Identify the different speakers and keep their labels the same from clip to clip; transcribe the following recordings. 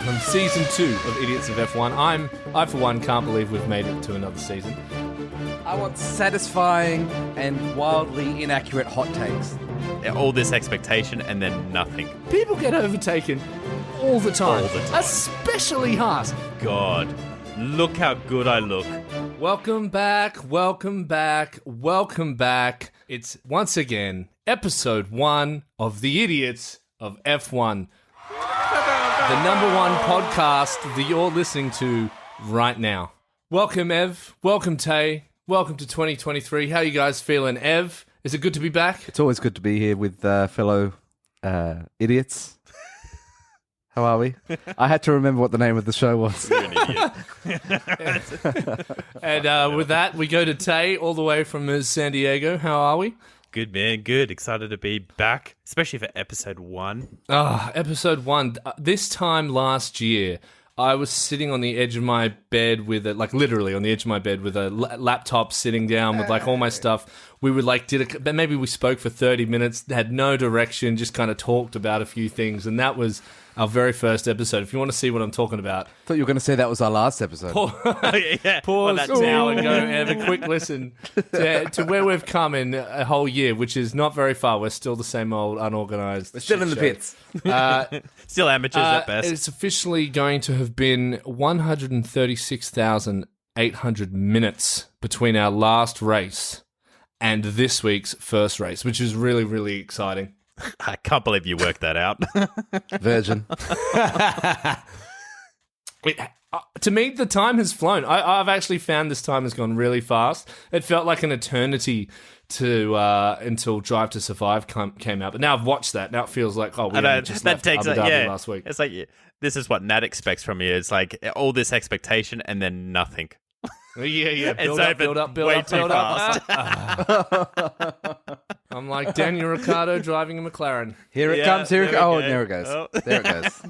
Speaker 1: from Season 2 of Idiots of F1. I, for one, can't believe we've made it to another season.
Speaker 2: I want satisfying and wildly inaccurate hot takes.
Speaker 3: All this expectation and then nothing.
Speaker 1: People get overtaken all the time.
Speaker 3: All the time.
Speaker 1: Especially Haas.
Speaker 3: God, look how good I look.
Speaker 1: Welcome back. It's once again episode 1 of the Idiots of F1. The number one podcast that you're listening to right now. Welcome, Ev. Welcome, Tay. Welcome to 2023. How you guys feeling, Ev? Is it good to be back?
Speaker 2: It's always good to be here with fellow idiots. How are we? I had to remember what the name of the show was.
Speaker 3: You're an idiot.
Speaker 1: And with that, we go to Tay, all the way from San Diego. How are we?
Speaker 3: Good, man. Good. Excited to be back, especially for episode 1.
Speaker 1: Episode 1. This time last year, I was sitting on the edge of my bed with literally on the edge of my bed with a laptop, sitting down with all my stuff. We would maybe we spoke for 30 minutes, had no direction, just kind of talked about a few things, and that was our very first episode. If you want to see what I'm talking about,
Speaker 2: I thought you were going to say that was our last episode.
Speaker 1: Pause now and go have a quick listen to where we've come in a whole year, which is not very far. We're still the same old unorganized.
Speaker 2: We're still in the pits.
Speaker 3: Still amateurs at best.
Speaker 1: It's officially going to have been 136,800 minutes between our last race and this week's first race, which is really, really exciting.
Speaker 3: I can't believe you worked that out.
Speaker 2: Virgin.
Speaker 1: To me, the time has flown. I've actually found this time has gone really fast. It felt like an eternity until Drive to Survive came out. But now I've watched that. Now it feels like, we just left Abu Dhabi last week.
Speaker 3: It's like, this is what Nat expects from you. It's like all this expectation and then nothing.
Speaker 1: Yeah. Build up. I'm like Daniel Ricciardo driving a McLaren.
Speaker 2: Here it comes. There it goes.
Speaker 3: Oh.
Speaker 2: There it goes.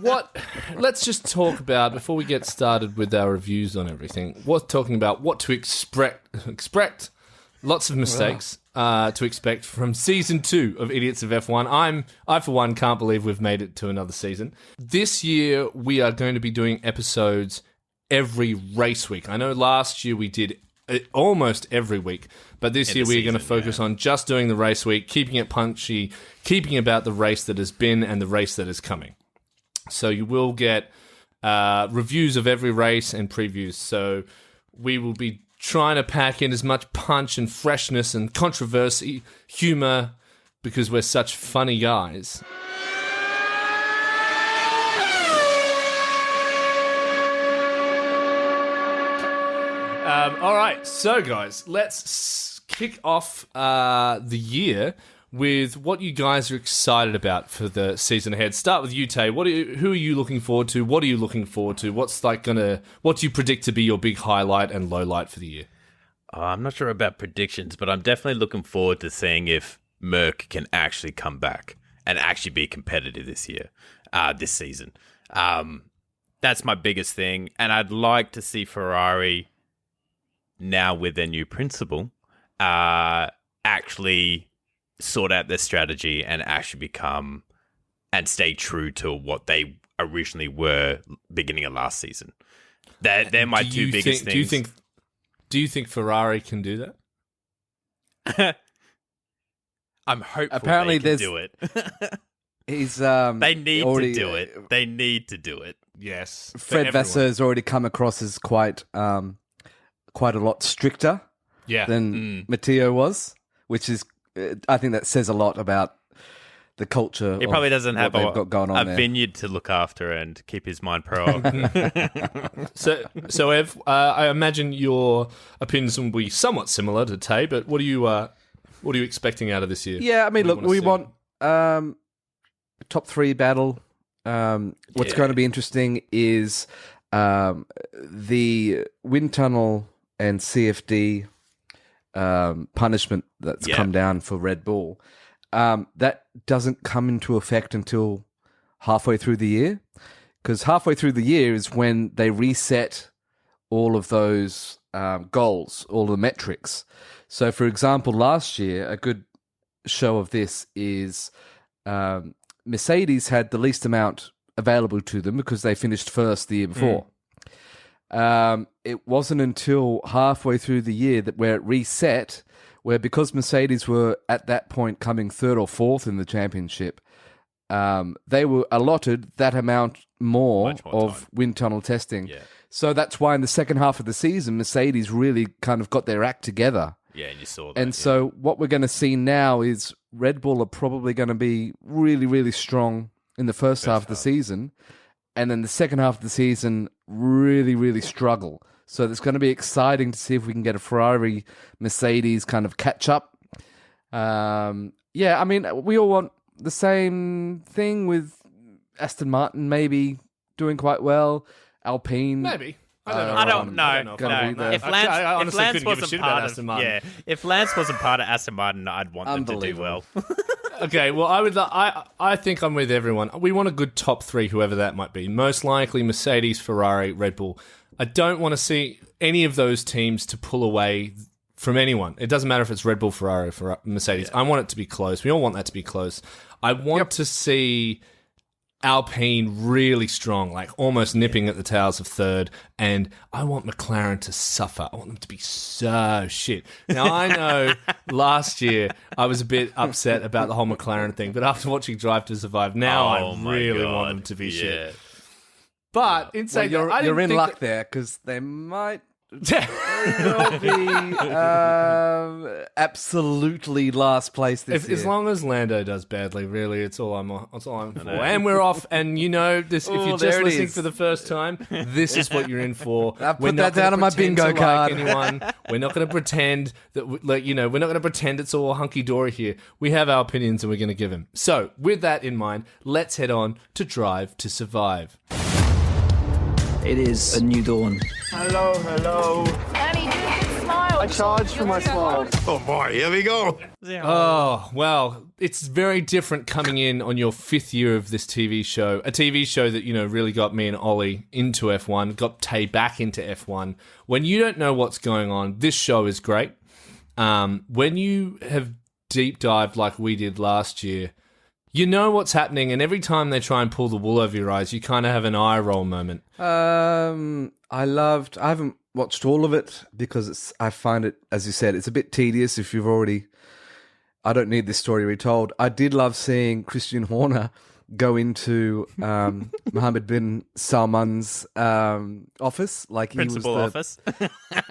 Speaker 1: Let's just talk about, before we get started with our reviews on everything, talking about what to expect. Lots of mistakes to expect from Season 2 of Idiots of F1. I, for one, can't believe we've made it to another season. This year, we are going to be doing episodes every race week. I know last year we did it almost every week, but this year we're going to focus on just doing the race week, keeping it punchy, keeping about the race that has been and the race that is coming. So you will get reviews of every race and previews. So we will be trying to pack in as much punch and freshness and controversy, humor, because we're such funny guys. All right, so guys, let's kick off the year with what you guys are excited about for the season ahead. Start with you, Tay. Who are you looking forward to? What are you looking forward to? What do you predict to be your big highlight and low light for the year?
Speaker 3: I'm not sure about predictions, but I'm definitely looking forward to seeing if Merc can actually come back and actually be competitive this season. That's my biggest thing, and I'd like to see Ferrari, now with their new principal, actually sort out their strategy and actually become and stay true to what they originally were beginning of last season. They're my two biggest things.
Speaker 1: Do you think Ferrari can do
Speaker 3: that? I'm hopeful
Speaker 2: apparently
Speaker 3: they can do it.
Speaker 2: They
Speaker 3: need to do it. They need to do it.
Speaker 1: Yes.
Speaker 2: Fred Vasseur has already come across as quite a lot stricter than Matteo was, which is, I think that says a lot about the culture.
Speaker 3: He probably doesn't have a
Speaker 2: there.
Speaker 3: vineyard to look after and keep his mind pro.
Speaker 1: So Ev, I imagine your opinions will be somewhat similar to Tay, but what are you expecting out of this year?
Speaker 2: Yeah, I mean, look, we want top 3 battle. What's going to be interesting is the wind tunnel and CFD punishment that's come down for Red Bull. That doesn't come into effect until halfway through the year, because halfway through the year is when they reset all of those goals, all the metrics. So, for example, last year, a good show of this is Mercedes had the least amount available to them because they finished first the year before. It wasn't until halfway through the year where it reset, where because Mercedes were at that point coming third or fourth in the championship, they were allotted that amount more of
Speaker 3: time.
Speaker 2: wind tunnel testing.
Speaker 3: Yeah.
Speaker 2: So that's why in the second half of the season, Mercedes really kind of got their act together.
Speaker 3: Yeah, and you saw that.
Speaker 2: And so what we're going to see now is Red Bull are probably going to be really, really strong in the first half of the season. And then the second half of the season, really, really struggle. So it's going to be exciting to see if we can get a Ferrari, Mercedes kind of catch up. Yeah, I mean, we all want the same thing with Aston Martin maybe doing quite well. Alpine.
Speaker 1: Maybe.
Speaker 3: I don't know. If Lance wasn't part of
Speaker 1: Aston Martin.
Speaker 3: if Lance wasn't part of Aston Martin, I'd want them to do well.
Speaker 1: Okay, well, I think I'm with everyone. We want a good top three, whoever that might be. Most likely Mercedes, Ferrari, Red Bull. I don't want to see any of those teams to pull away from anyone. It doesn't matter if it's Red Bull, Ferrari, or Mercedes. I want it to be close. We all want that to be close. I want to see Alpine really strong, like almost nipping at the tails of third, and I want McLaren to suffer. I want them to be so shit. Now, I know last year I was a bit upset about the whole McLaren thing, but after watching Drive to Survive, now I really want them to be shit. But in saying
Speaker 2: you're in luck there because they might be absolutely last place this year.
Speaker 1: As long as Lando does badly, really, it's all I'm for. And we're off. And you know this. If you're just listening for the first time, this is what you're in for.
Speaker 2: I put that down on my bingo card.
Speaker 1: Anyone. We're not going to pretend that, we're not going to pretend it's all hunky dory here. We have our opinions, and we're going to give them. So, with that in mind, let's head on to Drive to Survive.
Speaker 4: It is a new dawn.
Speaker 5: Hello.
Speaker 6: Annie, do a big smile.
Speaker 5: I charged for my smile.
Speaker 7: Oh boy, here we go.
Speaker 1: Oh, well, it's very different coming in on your fifth year of this TV show. A TV show that, really got me and Ollie into F1, got Tay back into F1. When you don't know what's going on, this show is great. When you have deep dived like we did last year, you know what's happening, and every time they try and pull the wool over your eyes, you kind of have an eye roll moment.
Speaker 2: I haven't watched all of it because I find it, as you said, it's a bit tedious if you've already... I don't need this story retold. I did love seeing Christian Horner go into Mohammed bin Salman's office. Like he
Speaker 3: Principal
Speaker 2: was
Speaker 3: office.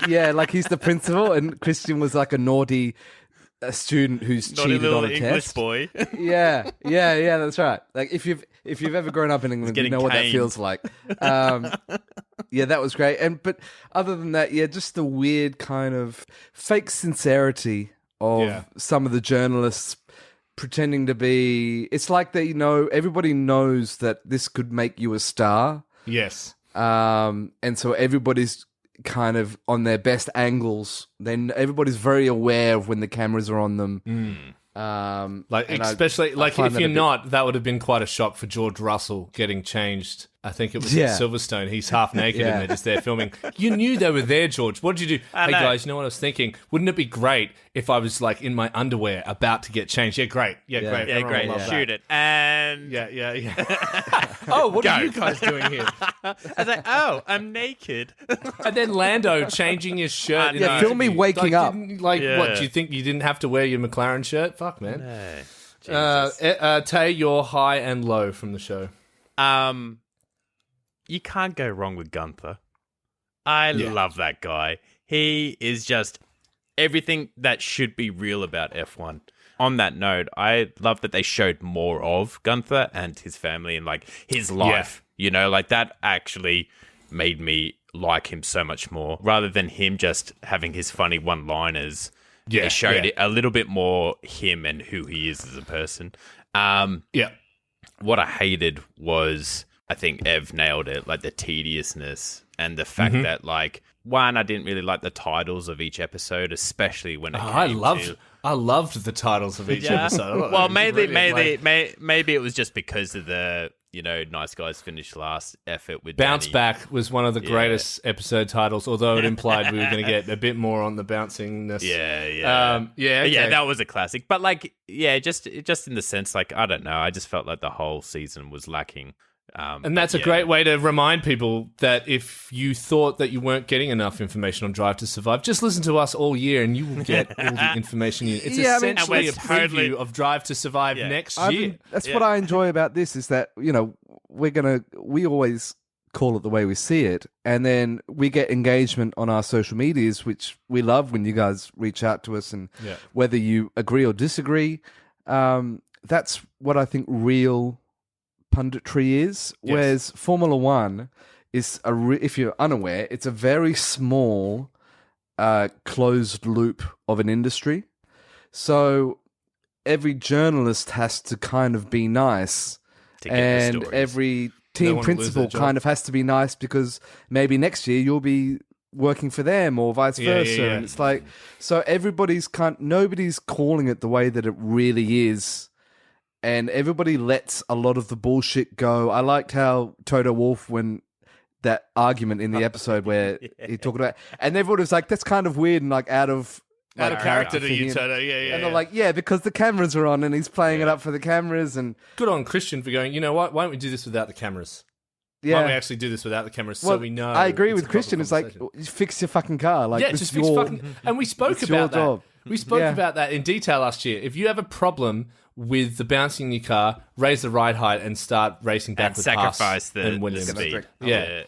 Speaker 2: Yeah, like he's the principal, and Christian was like a naughty... a student who's
Speaker 3: Naughty
Speaker 2: cheated on a
Speaker 3: English
Speaker 2: test.
Speaker 3: boy.
Speaker 2: Yeah, that's right. Like if you've ever grown up in England, you know what that feels like. Yeah, that was great. But other than that, just the weird kind of fake sincerity of some of the journalists pretending to be. It's like they everybody knows that this could make you a star.
Speaker 1: Yes.
Speaker 2: And so everybody's kind of on their best angles. Then everybody's very aware of when the cameras are on them.
Speaker 1: Especially if you're not, that would have been quite a shock for George Russell getting changed. I think it was at Silverstone. He's half naked and they're just there filming. You knew they were there, George. What did you do? Hey guys, you know what I was thinking? Wouldn't it be great if I was like in my underwear about to get changed? Yeah, great. Yeah, great.
Speaker 3: Yeah, great. Shoot it. And
Speaker 1: Yeah. Oh, what are you guys doing here?
Speaker 3: I was like, oh, I'm naked.
Speaker 1: And then Lando changing his shirt.
Speaker 2: film me waking up.
Speaker 1: What, do you think you didn't have to wear your McLaren shirt? Fuck, man. Tay, your high and low from the show.
Speaker 3: You can't go wrong with Gunther. I love that guy. He is just everything that should be real about F1. On that note, I love that they showed more of Gunther and his family and like his life. That actually made me like him so much more rather than him just having his funny one-liners. They showed it a little bit more him and who he is as a person. What I hated was, I think Ev nailed it, like the tediousness and the fact that, like, one, I didn't really like the titles of each episode, especially when it came
Speaker 1: I loved the titles of each episode.
Speaker 3: Well, maybe it was just because of the Nice Guys Finished Last effort with
Speaker 1: Bounce
Speaker 3: Danny.
Speaker 1: Back was one of the greatest episode titles, although it implied we were going to get a bit more on the bouncingness.
Speaker 3: Yeah, that was a classic. But just in the sense, like, I don't know, I just felt like the whole season was lacking
Speaker 1: And that's a great way to remind people that if you thought that you weren't getting enough information on Drive to Survive, just listen to us all year and you will get all the information you need. It's essentially a preview of Drive to Survive next year.
Speaker 2: That's what I enjoy about this is that, we always call it the way we see it, and then we get engagement on our social medias, which we love when you guys reach out to us, and whether you agree or disagree, that's what I think real punditry is. Whereas Formula One is if you're unaware, it's a very small closed loop of an industry. So every journalist has to kind of be nice, and every team principal kind of has to be nice because maybe next year you'll be working for them or vice versa. And it's like, so nobody's calling it the way that it really is. And everybody lets a lot of the bullshit go. I liked how Toto Wolff, when that argument in the episode where he talked about, and everyone was like, "That's kind of weird and like out of
Speaker 1: character to you, Toto."
Speaker 2: And they're like, "Yeah, because the cameras are on and he's playing it up for the cameras." And
Speaker 1: good on Christian for going, you know what? Why don't we do this without the cameras?
Speaker 2: Yeah.
Speaker 1: Why don't we actually do this without the cameras so we know?
Speaker 2: I agree with Christian. It's like, fix your fucking car. Like,
Speaker 1: just fix fucking. And we spoke about that.
Speaker 2: Job.
Speaker 1: We spoke about that in detail last year. If you have a problem with the bouncing in your car, raise the ride height and start racing back
Speaker 3: and
Speaker 1: with
Speaker 3: sacrifice
Speaker 1: us
Speaker 3: the
Speaker 1: and Williams.
Speaker 3: speed.
Speaker 1: Yeah.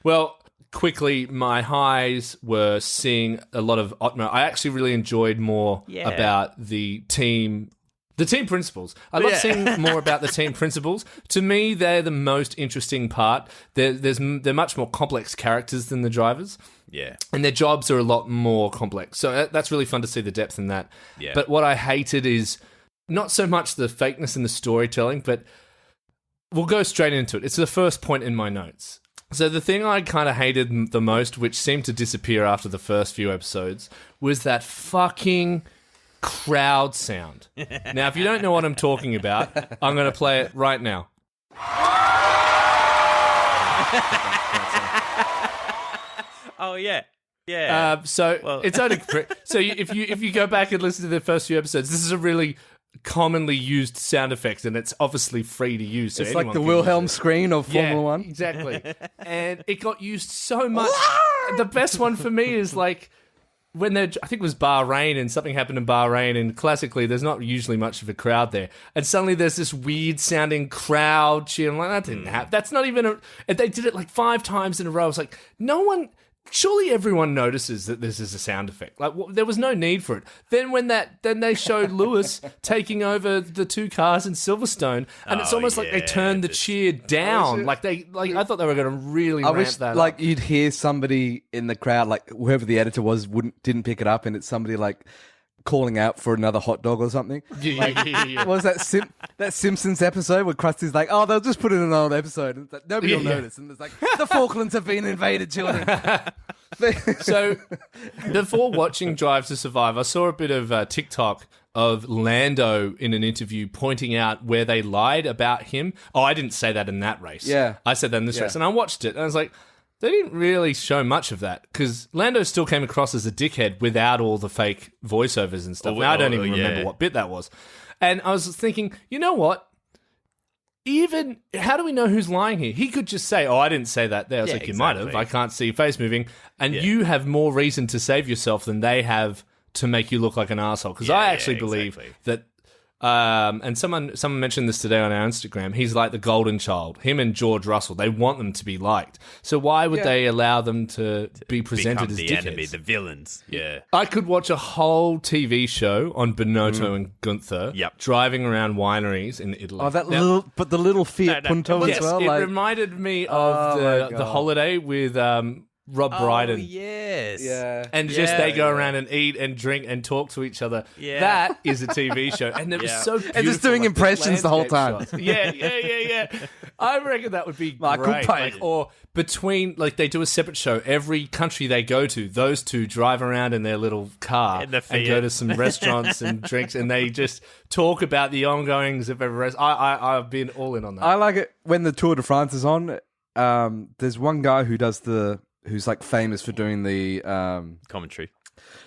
Speaker 1: Well, quickly, my highs were seeing a lot of Otmo. I actually really enjoyed more about the team principals. I love seeing more about the team principals. To me, they're the most interesting part. They're much more complex characters than the drivers.
Speaker 3: Yeah.
Speaker 1: And their jobs are a lot more complex. So that's really fun to see the depth in that.
Speaker 3: Yeah.
Speaker 1: But what I hated is not so much the fakeness in the storytelling, but we'll go straight into it. It's the first point in my notes. So the thing I kind of hated the most, which seemed to disappear after the first few episodes, was that fucking crowd sound. Now, if you don't know what I'm talking about, I'm going to play it right now.
Speaker 3: Oh, yeah. Yeah.
Speaker 1: It's only if you go back and listen to the first few episodes, this is a really commonly used sound effect, and it's obviously free to use. So
Speaker 2: it's like the Wilhelm screen of Formula One.
Speaker 1: Exactly. And it got used so much. The best one for me is like when I think it was Bahrain, and something happened in Bahrain, and classically there's not usually much of a crowd there, and suddenly there's this weird sounding crowd cheer. I'm like, that didn't happen. That's not even and they did it like 5 times in a row. I was like, surely everyone notices that this is a sound effect. Like, there was no need for it. Then then they showed Lewis taking over the 2 cars in Silverstone, and it's almost like they turned the cheer down. I thought they were going to really ramp that up.
Speaker 2: You'd hear somebody in the crowd, like whoever the editor was, didn't pick it up, and it's somebody like calling out for another hot dog or something. What was that Simpsons episode where Krusty's like, "Oh, they'll just put it in an old episode, and nobody will notice." And it's like, the Falklands have been invaded, children.
Speaker 1: So, before watching Drive to Survive, I saw a bit of TikTok of Lando in an interview pointing out where they lied about him. Oh, I didn't say that in that race.
Speaker 2: Yeah.
Speaker 1: I said that in this race. And I watched it, and I was like, they didn't really show much of that, because Lando still came across as a dickhead without all the fake voiceovers and stuff. Now, I don't even remember what bit that was. And I was thinking, you know what? How do we know who's lying here? He could just say, "Oh, I didn't say that there." I was like, you might have. I can't see your face moving. And you have more reason to save yourself than they have to make you look like an asshole. Because I actually believe that and someone mentioned this today on our Instagram. He's like the golden child. Him and George Russell, they want them to be liked. So why would they allow them to be presented as
Speaker 3: the
Speaker 1: dickheads?
Speaker 3: enemy, the villains? Yeah.
Speaker 1: I could watch a whole TV show on Bonotto and Gunther driving around wineries in Italy.
Speaker 2: Oh, the little Fiat Punto as well.
Speaker 1: It reminded me of the holiday with Rob Brydon.
Speaker 3: Yes.
Speaker 2: Yeah.
Speaker 1: And they go around and eat and drink and talk to each other. Yeah. That is a TV show. And it was so beautiful.
Speaker 2: And just doing impressions the whole time.
Speaker 1: Shots. Yeah. I reckon that would be great. Or between, they do a separate show. Every country they go to, those two drive around in their little car and go to some restaurants and drinks, and they just talk about the ongoings of every race. I've been all in on that.
Speaker 2: I like it when the Tour de France is on. There's one guy who's famous for doing the
Speaker 3: commentary,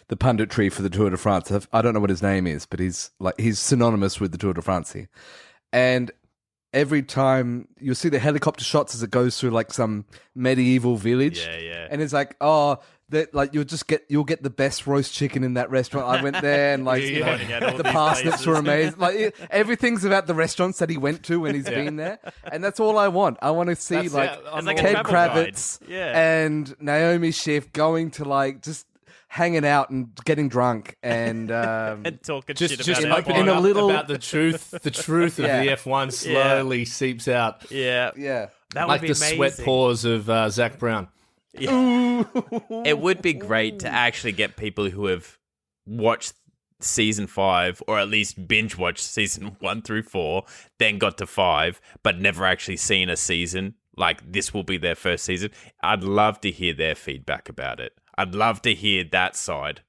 Speaker 2: the punditry for the Tour de France. I don't know what his name is, but he's synonymous with the Tour de France here. And every time you'll see the helicopter shots as it goes through like some medieval village.
Speaker 3: Yeah.
Speaker 2: And it's like, that like you'll get the best roast chicken in that restaurant. I went there and like you know,
Speaker 3: Pointing out all
Speaker 2: the
Speaker 3: these
Speaker 2: parsnips
Speaker 3: places.
Speaker 2: were amazing. Like everything's about the restaurants that he went to when he's been there, and that's all I want. I want to see
Speaker 1: That's-
Speaker 2: like,
Speaker 1: yeah, I'm
Speaker 3: like a
Speaker 2: Ted
Speaker 3: travel guide.
Speaker 2: Kravitz
Speaker 3: Yeah.
Speaker 2: and Naomi Schiff going to like just hanging out and getting drunk and
Speaker 3: And talking
Speaker 1: Just
Speaker 3: shit about
Speaker 1: opening
Speaker 2: in a
Speaker 1: up
Speaker 2: little-
Speaker 1: about the truth. The truth of
Speaker 2: Yeah.
Speaker 1: the F1 slowly seeps out,
Speaker 3: Yeah.
Speaker 2: yeah.
Speaker 3: That
Speaker 1: like
Speaker 3: would be
Speaker 1: the
Speaker 3: amazing.
Speaker 1: sweat pores of Zach Brown.
Speaker 3: It would be great to actually get people who have watched season 5 or at least binge watched season 1 through 4, then got to 5, but never actually seen a season. Like this will be their first season. I'd love to hear their feedback about it. I'd love to hear that side.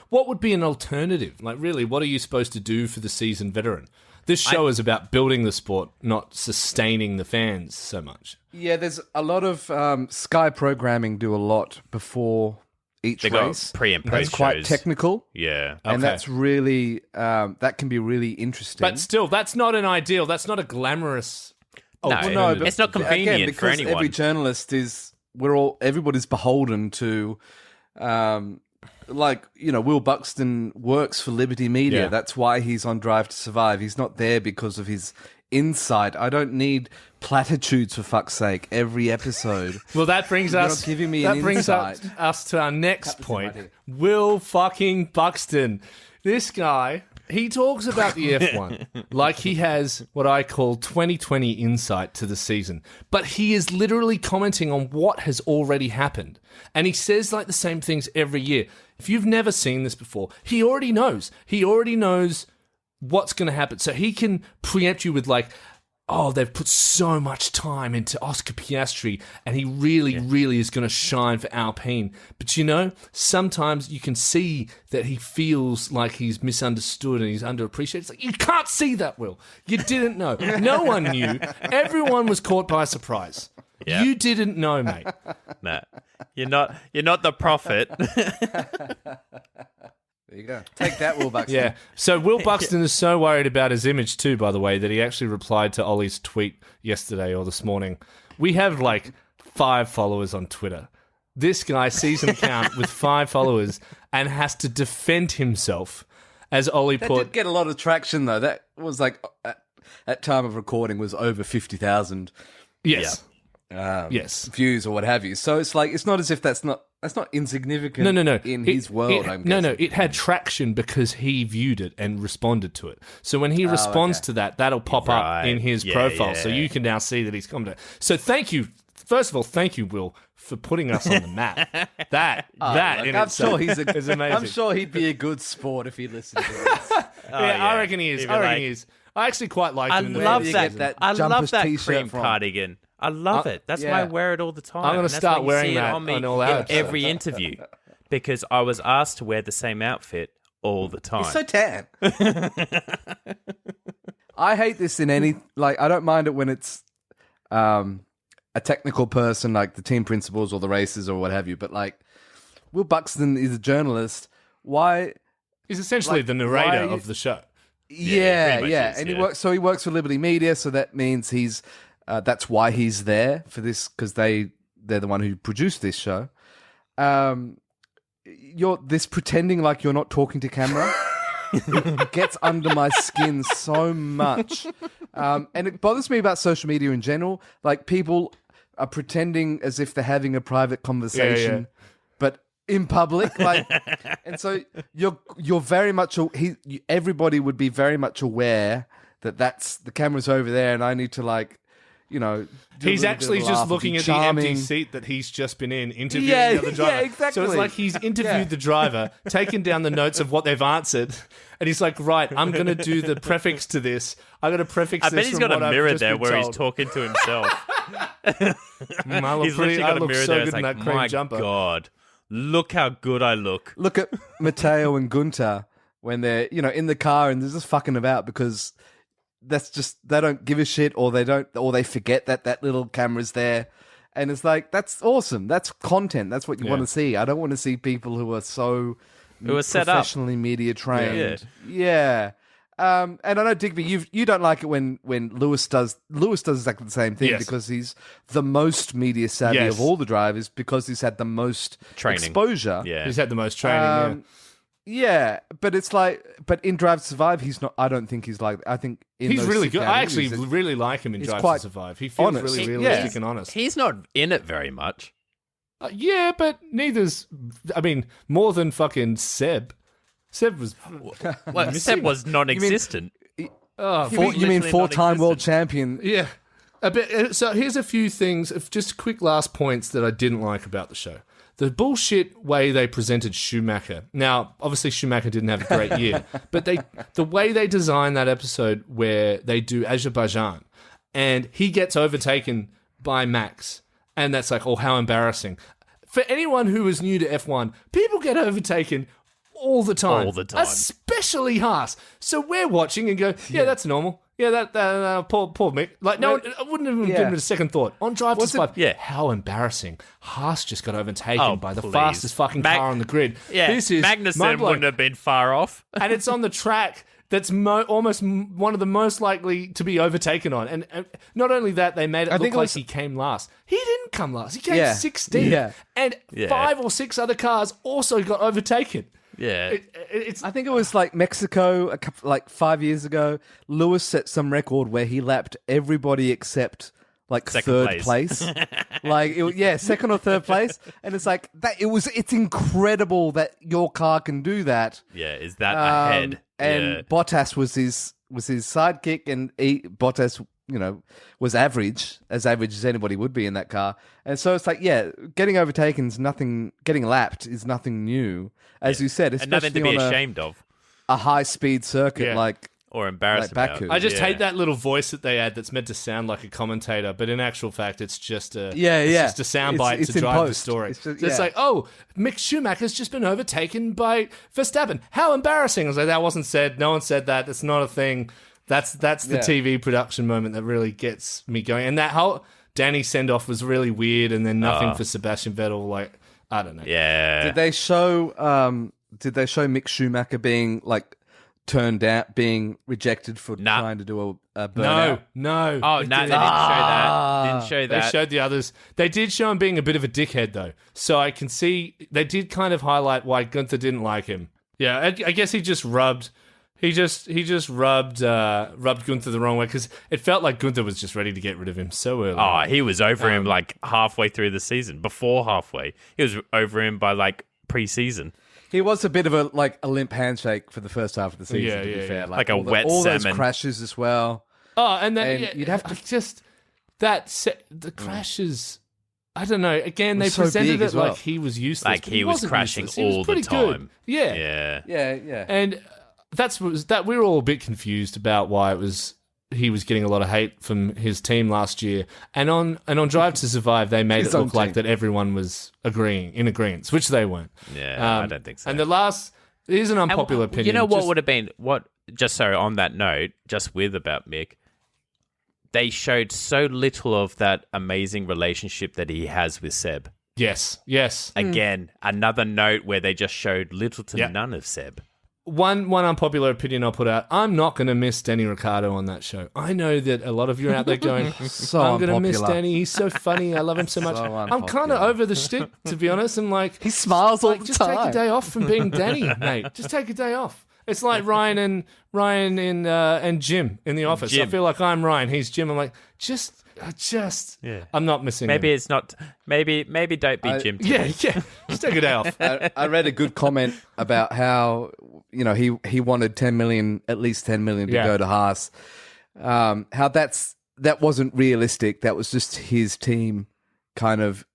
Speaker 1: What would be an alternative? Like, really, what are you supposed to do for the seasoned veteran? This show is about building the sport, not sustaining the fans so much.
Speaker 2: Yeah, there's a lot of Sky programming do a lot before each
Speaker 3: They got
Speaker 2: race.
Speaker 3: pre and
Speaker 2: That's
Speaker 3: post
Speaker 2: quite
Speaker 3: shows.
Speaker 2: technical,
Speaker 3: Yeah.
Speaker 2: and
Speaker 1: Okay.
Speaker 2: that's really that can be really interesting.
Speaker 1: But still, that's not an ideal. That's not a glamorous
Speaker 3: No,
Speaker 1: alternative.
Speaker 3: it's not convenient
Speaker 2: again,
Speaker 3: for
Speaker 2: because
Speaker 3: anyone.
Speaker 2: every journalist is everybody's beholden to. Like, you know, Will Buxton works for Liberty Media.
Speaker 1: Yeah.
Speaker 2: That's why he's on Drive to Survive. He's not there because of his insight. I don't need platitudes, for fuck's sake, every episode.
Speaker 1: Well, that brings
Speaker 2: You're
Speaker 1: us.
Speaker 2: not giving me
Speaker 1: that
Speaker 2: an
Speaker 1: brings
Speaker 2: insight.
Speaker 1: us to our next
Speaker 2: That was
Speaker 1: point.
Speaker 2: my idea.
Speaker 1: Will fucking Buxton. This guy, he talks about the F1 like he has what I call 2020 insight to the season, but he is literally commenting on what has already happened, and he says like the same things every year. If you've never seen this before, he already knows. He already knows what's going to happen, so he can preempt you with like, oh, they've put so much time into Oscar Piastri, and he really is going to shine for Alpine. But you know, sometimes you can see that he feels like he's misunderstood and he's underappreciated. It's like, you can't see that, Will. You didn't know. No one knew. Everyone was caught by surprise.
Speaker 3: Yeah.
Speaker 1: You didn't know, mate.
Speaker 3: Nah. You're not the prophet.
Speaker 2: There you go. Take that, Will Buxton.
Speaker 1: Yeah. So Will Buxton is so worried about his image too, by the way, that he actually replied to Ollie's tweet yesterday or this morning. We have like 5 followers on Twitter. This guy sees an account with 5 followers and has to defend himself, as Ollie
Speaker 2: That
Speaker 1: put.
Speaker 2: did get a lot of traction, though. That was like, at time of recording, was over 50,000
Speaker 1: Yes. Yes.
Speaker 2: views or what have you. So it's like, it's not as if that's not insignificant
Speaker 1: No.
Speaker 2: in his world, I'm
Speaker 1: No,
Speaker 2: guessing.
Speaker 1: it had traction because he viewed it and responded to it. So when he responds to that, that'll pop up
Speaker 3: Right.
Speaker 1: in his
Speaker 3: Yeah,
Speaker 1: profile. So
Speaker 3: yeah.
Speaker 1: you can now see that he's commented. So thank you. First of all, thank you, Will, for putting us on the map. That
Speaker 2: Look,
Speaker 1: in
Speaker 2: I'm
Speaker 1: itself
Speaker 2: sure he's
Speaker 1: is amazing.
Speaker 2: I'm sure he'd be a good sport if he listened to this.
Speaker 1: I reckon he is.
Speaker 3: He'd be
Speaker 1: I reckon
Speaker 3: like-
Speaker 1: he is. I actually quite like
Speaker 3: I
Speaker 1: him in the
Speaker 3: love
Speaker 2: do you
Speaker 1: first
Speaker 3: that.
Speaker 2: get
Speaker 1: season.
Speaker 2: that
Speaker 3: I love
Speaker 2: Jumpers
Speaker 3: that
Speaker 2: t-shirt
Speaker 3: cream
Speaker 2: from?
Speaker 3: cardigan. I love it. That's why I
Speaker 2: yeah.
Speaker 3: wear it all the time.
Speaker 1: I'm gonna
Speaker 3: And that's
Speaker 1: start
Speaker 3: why you
Speaker 1: wearing
Speaker 3: see it
Speaker 1: that
Speaker 3: on me
Speaker 1: on all
Speaker 3: in
Speaker 1: our
Speaker 3: every interview because I was asked to wear the same outfit all the time.
Speaker 2: He's so tan. I hate this in any, like, I don't mind it when it's a technical person, like the team principals or the races or what have you, but like, Will Buxton is a journalist. Why?
Speaker 1: He's essentially
Speaker 2: Like,
Speaker 1: the narrator
Speaker 2: why-
Speaker 1: of the show.
Speaker 2: Yeah,
Speaker 3: pretty
Speaker 2: yeah.
Speaker 3: much is,
Speaker 2: And
Speaker 3: yeah.
Speaker 2: he works for Liberty Media, so that means he's, that's why he's there for this, because they're the one who produced this show. You're this pretending like you're not talking to camera. It gets under my skin so much. And it bothers me about social media in general. Like, people are pretending as if they're having a private conversation, but in public. Like, and so you're very much, everybody would be very much aware that that's the camera's over there and I need to, like, you know, do a
Speaker 1: He's
Speaker 2: little bit
Speaker 1: actually
Speaker 2: of a
Speaker 1: just
Speaker 2: laugh,
Speaker 1: looking
Speaker 2: be
Speaker 1: at the empty
Speaker 2: charming.
Speaker 1: seat that he's just been in, interviewing
Speaker 2: Yeah,
Speaker 1: the other driver.
Speaker 2: yeah, exactly.
Speaker 1: So it's like he's interviewed
Speaker 2: Yeah.
Speaker 1: the driver, taken down the notes of what they've answered, and he's like, right, I'm going to do the prefix to this. I'm going to prefix
Speaker 3: I
Speaker 1: this
Speaker 3: bet he's
Speaker 1: from
Speaker 3: got a
Speaker 1: what I've
Speaker 3: mirror
Speaker 1: just
Speaker 3: there
Speaker 1: been
Speaker 3: where
Speaker 1: told.
Speaker 3: he's talking to himself.
Speaker 1: I look,
Speaker 3: He's
Speaker 1: pretty,
Speaker 3: literally
Speaker 1: I
Speaker 3: got a
Speaker 1: look
Speaker 3: mirror
Speaker 1: so
Speaker 3: there.
Speaker 1: good
Speaker 3: It's
Speaker 1: in
Speaker 3: like,
Speaker 1: that cream
Speaker 3: my
Speaker 1: jumper.
Speaker 3: God, look how good I look.
Speaker 2: Look at Matteo and Gunter when they're, you know, in the car and they're just fucking about because that's just, they don't give a shit or they forget that little camera's there. And it's like, that's awesome. That's content. That's what you want to see. I don't want to see people who are so
Speaker 3: Who are set up.
Speaker 2: professionally media trained. Yeah. And I know Digby, you don't like it when Lewis does exactly the same thing
Speaker 1: Yes.
Speaker 2: because he's the most media savvy
Speaker 1: Yes.
Speaker 2: of all the drivers because he's had the most
Speaker 3: Training.
Speaker 2: exposure.
Speaker 3: Yeah.
Speaker 1: He's had the most training.
Speaker 2: Yeah, but it's like, but in Drive to Survive, he's not. I don't think he's like. I think in
Speaker 1: He's
Speaker 2: those
Speaker 1: really good. I actually
Speaker 2: categories,
Speaker 1: really like him in
Speaker 2: he's
Speaker 1: Drive to
Speaker 2: quite
Speaker 1: Survive. He feels
Speaker 2: honest.
Speaker 1: really
Speaker 2: Yeah.
Speaker 1: realistic and honest.
Speaker 3: He's not in it very much.
Speaker 1: Yeah, but neither's. I mean, more than fucking Seb. Seb was.
Speaker 3: Well, Seb was non-existent.
Speaker 1: Oh,
Speaker 2: You mean
Speaker 3: literally
Speaker 2: four-time world
Speaker 3: non-existent.
Speaker 2: champion?
Speaker 1: yeah. A bit. So here's a few things. Just quick last points that I didn't like about the show. The bullshit way they presented Schumacher. Now, obviously, Schumacher didn't have a great year, but the way they designed that episode where they do Azerbaijan, and he gets overtaken by Max, and that's like, oh, how embarrassing. For anyone who is new to F1, people get overtaken all the time.
Speaker 3: All the time.
Speaker 1: Especially Haas. So we're watching and go, yeah, that's normal. Yeah, that poor Mick. Like, no, I wouldn't even give him a second thought. On Drive to Survive,
Speaker 3: Yeah.
Speaker 1: how embarraring. Haas just got overtaken
Speaker 3: Oh,
Speaker 1: by the
Speaker 3: please.
Speaker 1: fastest fucking car on the grid.
Speaker 3: Yeah,
Speaker 1: This is
Speaker 3: Magnussen
Speaker 1: mind-blowing.
Speaker 3: wouldn't have been far off.
Speaker 1: And it's on the track that's almost one of the most likely to be overtaken on. And not only that, they made it look
Speaker 2: think it
Speaker 1: like
Speaker 2: was-
Speaker 1: he came last. He didn't come last. He came
Speaker 2: Yeah.
Speaker 1: 16th.
Speaker 2: Yeah.
Speaker 1: And
Speaker 3: Yeah.
Speaker 1: 5 or 6 other cars also got overtaken.
Speaker 3: Yeah.
Speaker 1: It's
Speaker 2: I think it was like Mexico, like 5 years ago. Lewis set some record where he lapped everybody except like
Speaker 3: Second
Speaker 2: third place. Second or third place, and it's like that. It's incredible that your car can do that.
Speaker 3: Yeah, is that ahead?
Speaker 2: And
Speaker 3: Yeah.
Speaker 2: Bottas was his sidekick, and Bottas, was average as anybody would be in that car. And so it's like, yeah, getting overtaken is nothing. Getting lapped is nothing new, as you said,
Speaker 3: And nothing to
Speaker 2: especially
Speaker 3: be
Speaker 2: on
Speaker 3: ashamed of
Speaker 2: a high speed circuit
Speaker 1: Yeah.
Speaker 2: like.
Speaker 3: or embarrassed
Speaker 2: Like
Speaker 3: about.
Speaker 2: Baku.
Speaker 1: I just
Speaker 3: Yeah.
Speaker 1: hate that little voice that they add that's meant to sound like a commentator, but in actual fact, it's just a
Speaker 2: Yeah,
Speaker 1: it's
Speaker 2: yeah.
Speaker 1: just a soundbite
Speaker 2: It's
Speaker 1: to
Speaker 2: in
Speaker 1: drive the
Speaker 2: post.
Speaker 1: story.
Speaker 2: It's just-
Speaker 1: So it's
Speaker 2: yeah.
Speaker 1: like, oh, Mick Schumacher's just been overtaken by Verstappen. How embarrassing! I was like, that wasn't said. No one said that. That's not a thing. That's the
Speaker 2: Yeah.
Speaker 1: TV production moment that really gets me going. And that whole Danny send off was really weird, and then nothing for Sebastian Vettel. Like, I don't know.
Speaker 3: Yeah.
Speaker 2: Did they show Mick Schumacher being like turned out, being rejected for
Speaker 3: Nah.
Speaker 2: trying to do a
Speaker 1: No,
Speaker 2: burnout?
Speaker 1: no.
Speaker 3: Oh, no, they didn't show that. Didn't show
Speaker 1: They
Speaker 3: that.
Speaker 1: showed the others. They did show him being a bit of a dickhead, though. So I can see they did kind of highlight why Gunther didn't like him. Yeah, I guess he just rubbed. He just rubbed Gunther the wrong way because it felt like Gunther was just ready to get rid of him so early.
Speaker 3: Oh, he was over him like halfway through the season. Before halfway, he was over him by like pre-season.
Speaker 2: He was a bit of a limp handshake for the first half of the season.
Speaker 1: Yeah,
Speaker 2: to be
Speaker 1: yeah,
Speaker 2: fair,
Speaker 1: yeah.
Speaker 3: Like a
Speaker 2: all
Speaker 3: wet
Speaker 2: all
Speaker 3: salmon.
Speaker 2: those crashes as well.
Speaker 1: Oh, and then
Speaker 2: And
Speaker 1: yeah,
Speaker 2: you'd have to-
Speaker 1: just the crashes. I don't know. Again, they
Speaker 2: Was so
Speaker 1: presented
Speaker 2: big
Speaker 1: it
Speaker 2: as well.
Speaker 1: like he was useless.
Speaker 3: Like
Speaker 1: but
Speaker 3: he was
Speaker 1: wasn't
Speaker 3: crashing
Speaker 1: useless. He was
Speaker 3: all the
Speaker 1: pretty
Speaker 3: time.
Speaker 1: good. Yeah.
Speaker 3: Yeah.
Speaker 2: Yeah.
Speaker 1: And that we were all a bit confused about why he was getting a lot of hate from his team last year. And on Drive to Survive, they made
Speaker 2: His
Speaker 1: it
Speaker 2: own
Speaker 1: look like
Speaker 2: team.
Speaker 1: that everyone was in agreement, which they weren't.
Speaker 3: Yeah, I don't think so.
Speaker 1: And here's an unpopular opinion.
Speaker 3: You know what
Speaker 1: just-
Speaker 3: would have been just so on that note, just with about Mick, they showed so little of that amazing relationship that he has with Seb.
Speaker 1: Yes.
Speaker 3: Again, another note where they just showed little to
Speaker 1: Yeah.
Speaker 3: none of Seb.
Speaker 1: One unpopular opinion I'll put out. I'm not going to miss Danny Ricciardo on that show. I know that a lot of you are out there going,
Speaker 2: So
Speaker 1: I'm going to miss
Speaker 2: unpopular.
Speaker 1: Danny. He's so funny. I love him so much.
Speaker 2: So
Speaker 1: I'm kind of
Speaker 2: unpopular.
Speaker 1: over the shtick, to be honest. And like,
Speaker 2: He smiles all the
Speaker 1: just take a
Speaker 2: time.
Speaker 1: day off from being Danny, mate. Just take a day off. It's like Ryan and Jim in the office. I
Speaker 3: Jim.
Speaker 1: feel like I'm Ryan. He's Jim. I'm like, I'm not missing
Speaker 3: Maybe
Speaker 1: him.
Speaker 3: it's not. Maybe don't be Jim.
Speaker 1: Yeah. Just take a day off.
Speaker 2: I read a good comment about how he wanted 10 million, at least 10 million, to
Speaker 1: Yeah.
Speaker 2: go to Haas. How that wasn't realistic. That was just his team kind of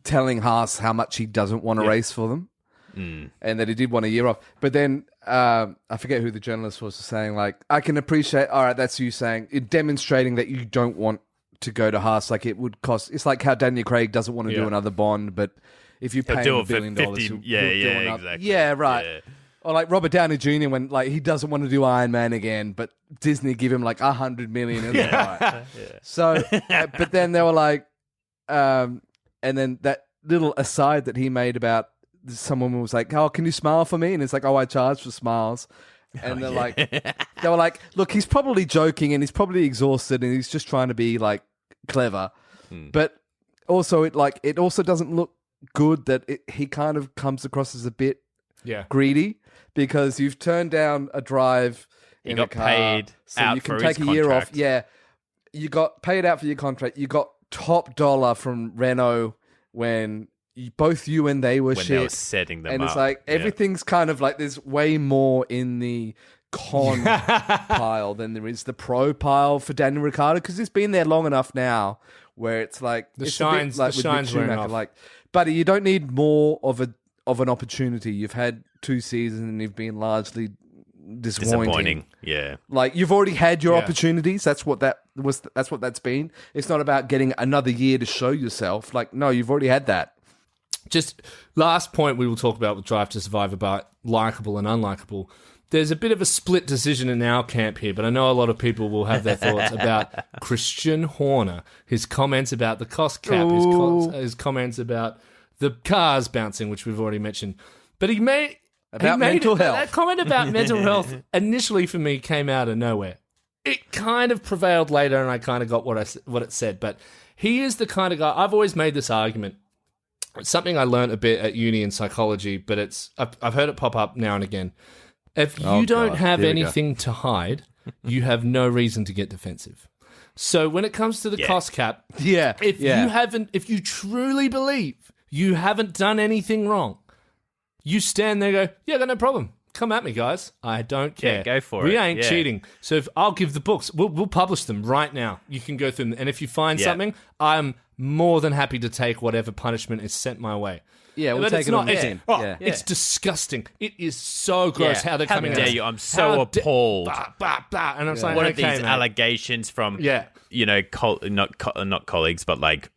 Speaker 2: telling Haas how much he doesn't want to race for them, and that he did want a year off. But then I forget who the journalist was saying. Like, I can appreciate. All right, that's you saying it, demonstrating that you don't want to go to Haas. Like it would cost. It's like how Daniel Craig doesn't want to do
Speaker 1: Yeah.
Speaker 2: another Bond, but if you
Speaker 3: He'll
Speaker 2: pay
Speaker 3: do
Speaker 2: him
Speaker 3: it for
Speaker 2: $1 billion,
Speaker 3: 50
Speaker 2: he'll
Speaker 3: yeah,
Speaker 2: do
Speaker 3: yeah,
Speaker 2: another.
Speaker 3: exactly.
Speaker 2: Yeah, right.
Speaker 3: Yeah.
Speaker 2: Or like Robert Downey Jr. when like he doesn't want to do Iron Man again, but Disney give him like $100 million. And right. So, but then they were like, and then that little aside that he made about someone was like, "Oh, can you smile for me?" And it's like, "Oh, I charge for smiles." And they were like, look, he's probably joking and he's probably exhausted and he's just trying to be like clever. But also it also doesn't look good that he kind of comes across as a bit greedy because you've turned down a drive in a car.
Speaker 3: Paid
Speaker 2: so
Speaker 3: out
Speaker 2: you can
Speaker 3: for
Speaker 2: take
Speaker 3: his
Speaker 2: a year off.
Speaker 3: contract.
Speaker 2: Yeah. You got paid out for your contract. You got top dollar from Renault when both you and they were
Speaker 3: When
Speaker 2: shit.
Speaker 3: they were setting them
Speaker 2: and
Speaker 3: up.
Speaker 2: it's like everything's kind of like there's way more in the con pile than there is the pro pile for Daniel Ricciardo because he's been there long enough now where it's like
Speaker 1: The
Speaker 2: it's a bit
Speaker 1: shine's-
Speaker 2: like
Speaker 1: the
Speaker 2: with
Speaker 1: shine's
Speaker 2: Mick
Speaker 1: wearing
Speaker 2: Schumacher,
Speaker 1: off.
Speaker 2: like, buddy, you don't need more of an opportunity. You've had 2 seasons and you've been largely disappointing.
Speaker 3: Yeah.
Speaker 2: Like you've already had your
Speaker 1: Yeah.
Speaker 2: opportunities. That's what that's been. It's not about getting another year to show yourself. Like no, you've already had that.
Speaker 1: Just last point we will talk about with Drive to Survive about likable and unlikable. There's a bit of a split decision in our camp here, but I know a lot of people will have their thoughts about Christian Horner, his comments about the cost cap, his comments about the cars bouncing, which we've already mentioned. But he made
Speaker 2: mental health.
Speaker 1: That comment about mental health initially for me came out of nowhere. It kind of prevailed later, and I kind of got what it said. But he is the kind of guy. I've always made this argument. It's something I learned a bit at uni in psychology, but I've heard it pop up now and again. If you don't have
Speaker 2: Here we go.
Speaker 1: anything to hide, you have no reason to get defensive. So when it comes to the cost cap, if you truly believe you haven't done anything wrong, you stand there and go, yeah, got no problem. Come at me, guys. I don't care.
Speaker 3: Yeah, go for
Speaker 1: we
Speaker 3: it.
Speaker 1: ain't
Speaker 3: Yeah.
Speaker 1: cheating. So if I'll give the books, we'll publish them right now. You can go through them. And if you find something, I'm more than happy to take whatever punishment is sent my way.
Speaker 2: Yeah, we'll
Speaker 1: But
Speaker 2: take
Speaker 1: it's
Speaker 2: it on
Speaker 1: not-
Speaker 2: the
Speaker 1: it's-
Speaker 2: chin.
Speaker 1: oh,
Speaker 2: Yeah.
Speaker 1: It's disgusting. It is so gross how they're
Speaker 3: How
Speaker 1: coming
Speaker 3: dare
Speaker 1: at us.
Speaker 3: you? I'm so
Speaker 1: How
Speaker 3: appalled.
Speaker 1: Bah, bah, bah. And I'm like,
Speaker 3: What are
Speaker 1: okay,
Speaker 3: these
Speaker 1: mate.
Speaker 3: allegations from,
Speaker 1: Yeah.
Speaker 3: not colleagues, but like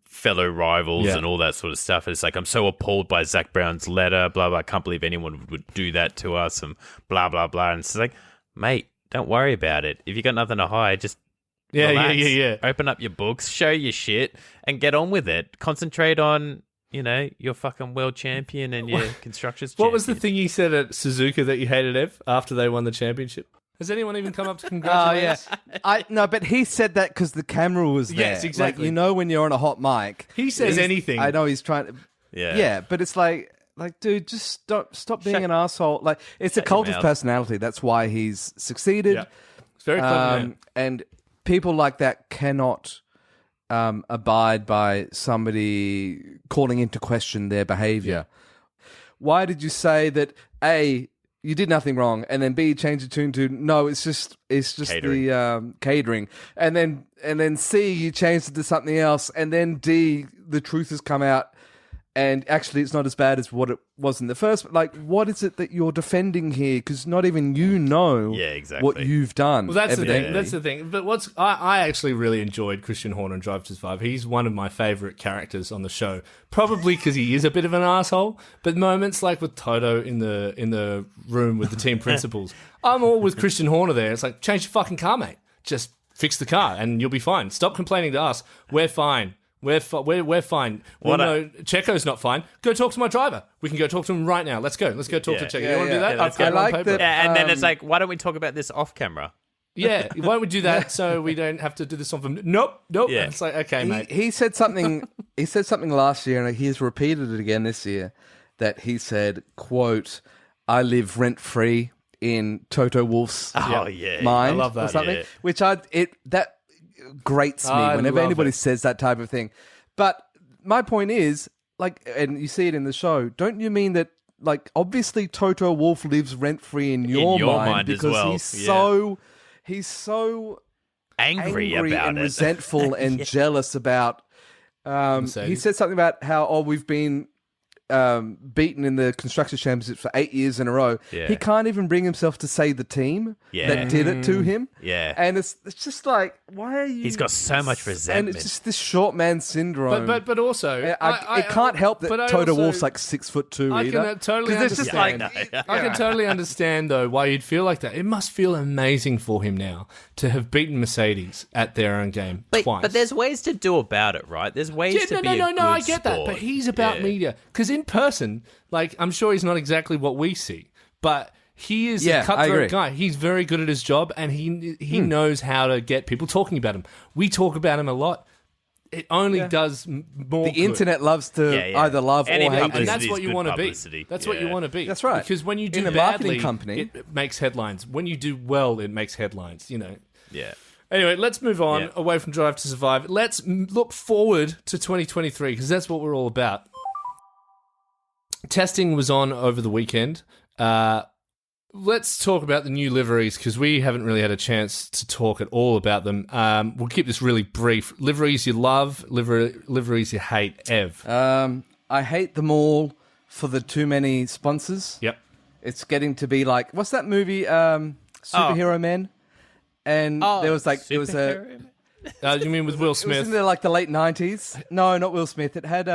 Speaker 3: fellow rivals
Speaker 1: Yeah.
Speaker 3: and all that sort of stuff. It's like, I'm so appalled by Zach Brown's letter, blah, blah. I can't believe anyone would do that to us and blah, blah, blah. And it's like, mate, don't worry about it. If you got nothing to hide, just relax.
Speaker 1: Yeah.
Speaker 3: Open up your books, show your shit, and get on with it. Concentrate on, your fucking world champion and your constructors champion.
Speaker 1: What was the thing you said at Suzuka that you hated, Ev, after they won the championship? Has anyone even come up to
Speaker 2: Oh
Speaker 1: congratulate
Speaker 2: yeah,
Speaker 1: us?
Speaker 2: no, but he said that because the camera was there.
Speaker 1: Yes, exactly.
Speaker 2: Like, when you're on a hot mic,
Speaker 1: He says anything.
Speaker 2: I know he's trying to. Yeah, but it's like, dude, just stop being an asshole. Like, it's a cult of
Speaker 3: mouth.
Speaker 2: personality. That's why he's succeeded.
Speaker 1: Yeah. It's very clever, man.
Speaker 2: And people like that cannot abide by somebody calling into question their behavior. Why did you say that? A, you did nothing wrong, and then B, change the tune to no, it's just
Speaker 3: Catering.
Speaker 2: the catering, and then C, you changed it to something else, and then D, the truth has come out, and actually it's not as bad as what it was in the first. Like, what is it that you're defending here? Because not even you know
Speaker 3: exactly.
Speaker 2: what you've done.
Speaker 1: Well, that's the
Speaker 2: evidently.
Speaker 1: thing. That's the thing. But I actually really enjoyed Christian Horner in Drive to Survive. He's one of my favourite characters on the show, probably because he is a bit of an asshole. But moments like with Toto in the room with the team principals, I'm all with Christian Horner there. It's like, change your fucking car, mate. Just fix the car and you'll be fine. Stop complaining to us. We're fine. We're fine. Well, no, Checo's not fine. Go talk to my driver. We can go talk to him right now. Let's go. Let's go talk to Checo. You want to do that?
Speaker 3: let's
Speaker 1: I've got
Speaker 2: go.
Speaker 1: it on
Speaker 2: I like
Speaker 1: paper.
Speaker 2: that-
Speaker 3: Yeah, and then it's like, why don't we talk about this off camera?
Speaker 1: Yeah, why don't we do that so we don't have to do this on film? Nope.
Speaker 3: Yeah.
Speaker 1: It's like, okay, mate.
Speaker 2: He said something. He said something last year, and he's repeated it again this year. That he said, "quote I live rent free in Toto Wolff's
Speaker 3: Oh, yeah.
Speaker 2: mind."
Speaker 1: I love that,
Speaker 2: or something.
Speaker 3: yeah.
Speaker 2: Which that grates me
Speaker 1: I
Speaker 2: whenever
Speaker 1: love
Speaker 2: anybody
Speaker 1: it.
Speaker 2: says that type of thing. But my point is, like, and you see it in the show. Don't you mean that? Like, obviously, Toto Wolff lives rent free in your
Speaker 3: mind as
Speaker 2: because
Speaker 3: well,
Speaker 2: he's so
Speaker 3: Angry
Speaker 2: and
Speaker 3: about it.
Speaker 2: resentful and jealous about. He
Speaker 1: Mercedes.
Speaker 2: said something about how we've been beaten in the constructors championship for 8 years in a row.
Speaker 3: Yeah.
Speaker 2: He can't even bring himself to say the team
Speaker 3: Yeah.
Speaker 2: that did it to him.
Speaker 3: Yeah.
Speaker 2: And it's just like, why are you?
Speaker 3: He's got so much
Speaker 2: And
Speaker 3: resentment.
Speaker 2: it's just this short man syndrome.
Speaker 1: But also,
Speaker 2: it can't help that
Speaker 1: but I
Speaker 2: Toto
Speaker 1: also-
Speaker 2: Wolff's like 6'2"
Speaker 1: I
Speaker 2: either.
Speaker 1: can totally
Speaker 2: 'Cause it's just
Speaker 1: understand.
Speaker 2: like
Speaker 1: I can totally understand though why you'd feel like that. It must feel amazing for him now to have beaten Mercedes at their own game twice.
Speaker 3: But there's ways to do about it, right? There's ways to be a good
Speaker 1: I get that.
Speaker 3: sport.
Speaker 1: But he's about
Speaker 3: Yeah.
Speaker 1: media because in person, like I'm sure he's not exactly what we see, but he is
Speaker 2: Yeah,
Speaker 1: a
Speaker 2: I
Speaker 1: cutthroat
Speaker 2: agree.
Speaker 1: guy. He's very good at his job, and he knows how to get people talking about him. We talk about him a lot. It only does more.
Speaker 2: The
Speaker 1: good.
Speaker 2: internet loves to either love
Speaker 3: Any
Speaker 2: or hate
Speaker 3: publicity
Speaker 1: And
Speaker 2: him.
Speaker 1: that's
Speaker 3: is
Speaker 1: what you
Speaker 3: good
Speaker 1: want to be.
Speaker 3: publicity.
Speaker 1: That's what you want to be.
Speaker 2: That's right.
Speaker 1: Because when you do
Speaker 2: In a
Speaker 1: badly,
Speaker 2: marketing company-
Speaker 1: it makes headlines. When you do well, it makes headlines.
Speaker 3: Yeah.
Speaker 1: Anyway, let's move on
Speaker 3: Yeah.
Speaker 1: away from Drive to Survive. Let's look forward to 2023 because that's what we're all about. Testing was on over the weekend. Let's talk about the new liveries because we haven't really had a chance to talk at all about them. We'll keep this really brief. Liveries you love, liveries you hate. Ev.
Speaker 2: I hate them all for the too many sponsors.
Speaker 1: Yep.
Speaker 2: It's getting to be like, what's that movie? Superhero Men. And there was like, it was a.
Speaker 1: You mean with Will
Speaker 2: It was
Speaker 1: Smith?
Speaker 2: in the like the late 90s. No, not Will Smith. It had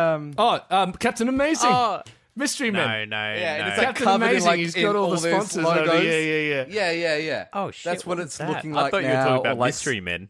Speaker 1: Captain Amazing. Mystery Men.
Speaker 3: No.
Speaker 2: and it's
Speaker 1: Captain
Speaker 2: like covered in
Speaker 1: Amazing,
Speaker 2: like
Speaker 1: he's
Speaker 2: in
Speaker 1: got all the
Speaker 2: those
Speaker 1: sponsors
Speaker 2: logos.
Speaker 1: over there.
Speaker 2: Yeah.
Speaker 3: Oh shit!
Speaker 2: That's what
Speaker 3: was
Speaker 2: it's
Speaker 3: that?
Speaker 2: looking
Speaker 3: I
Speaker 2: like
Speaker 3: thought you were
Speaker 2: now,
Speaker 3: talking
Speaker 2: or
Speaker 3: about
Speaker 2: like-
Speaker 3: Mystery Men.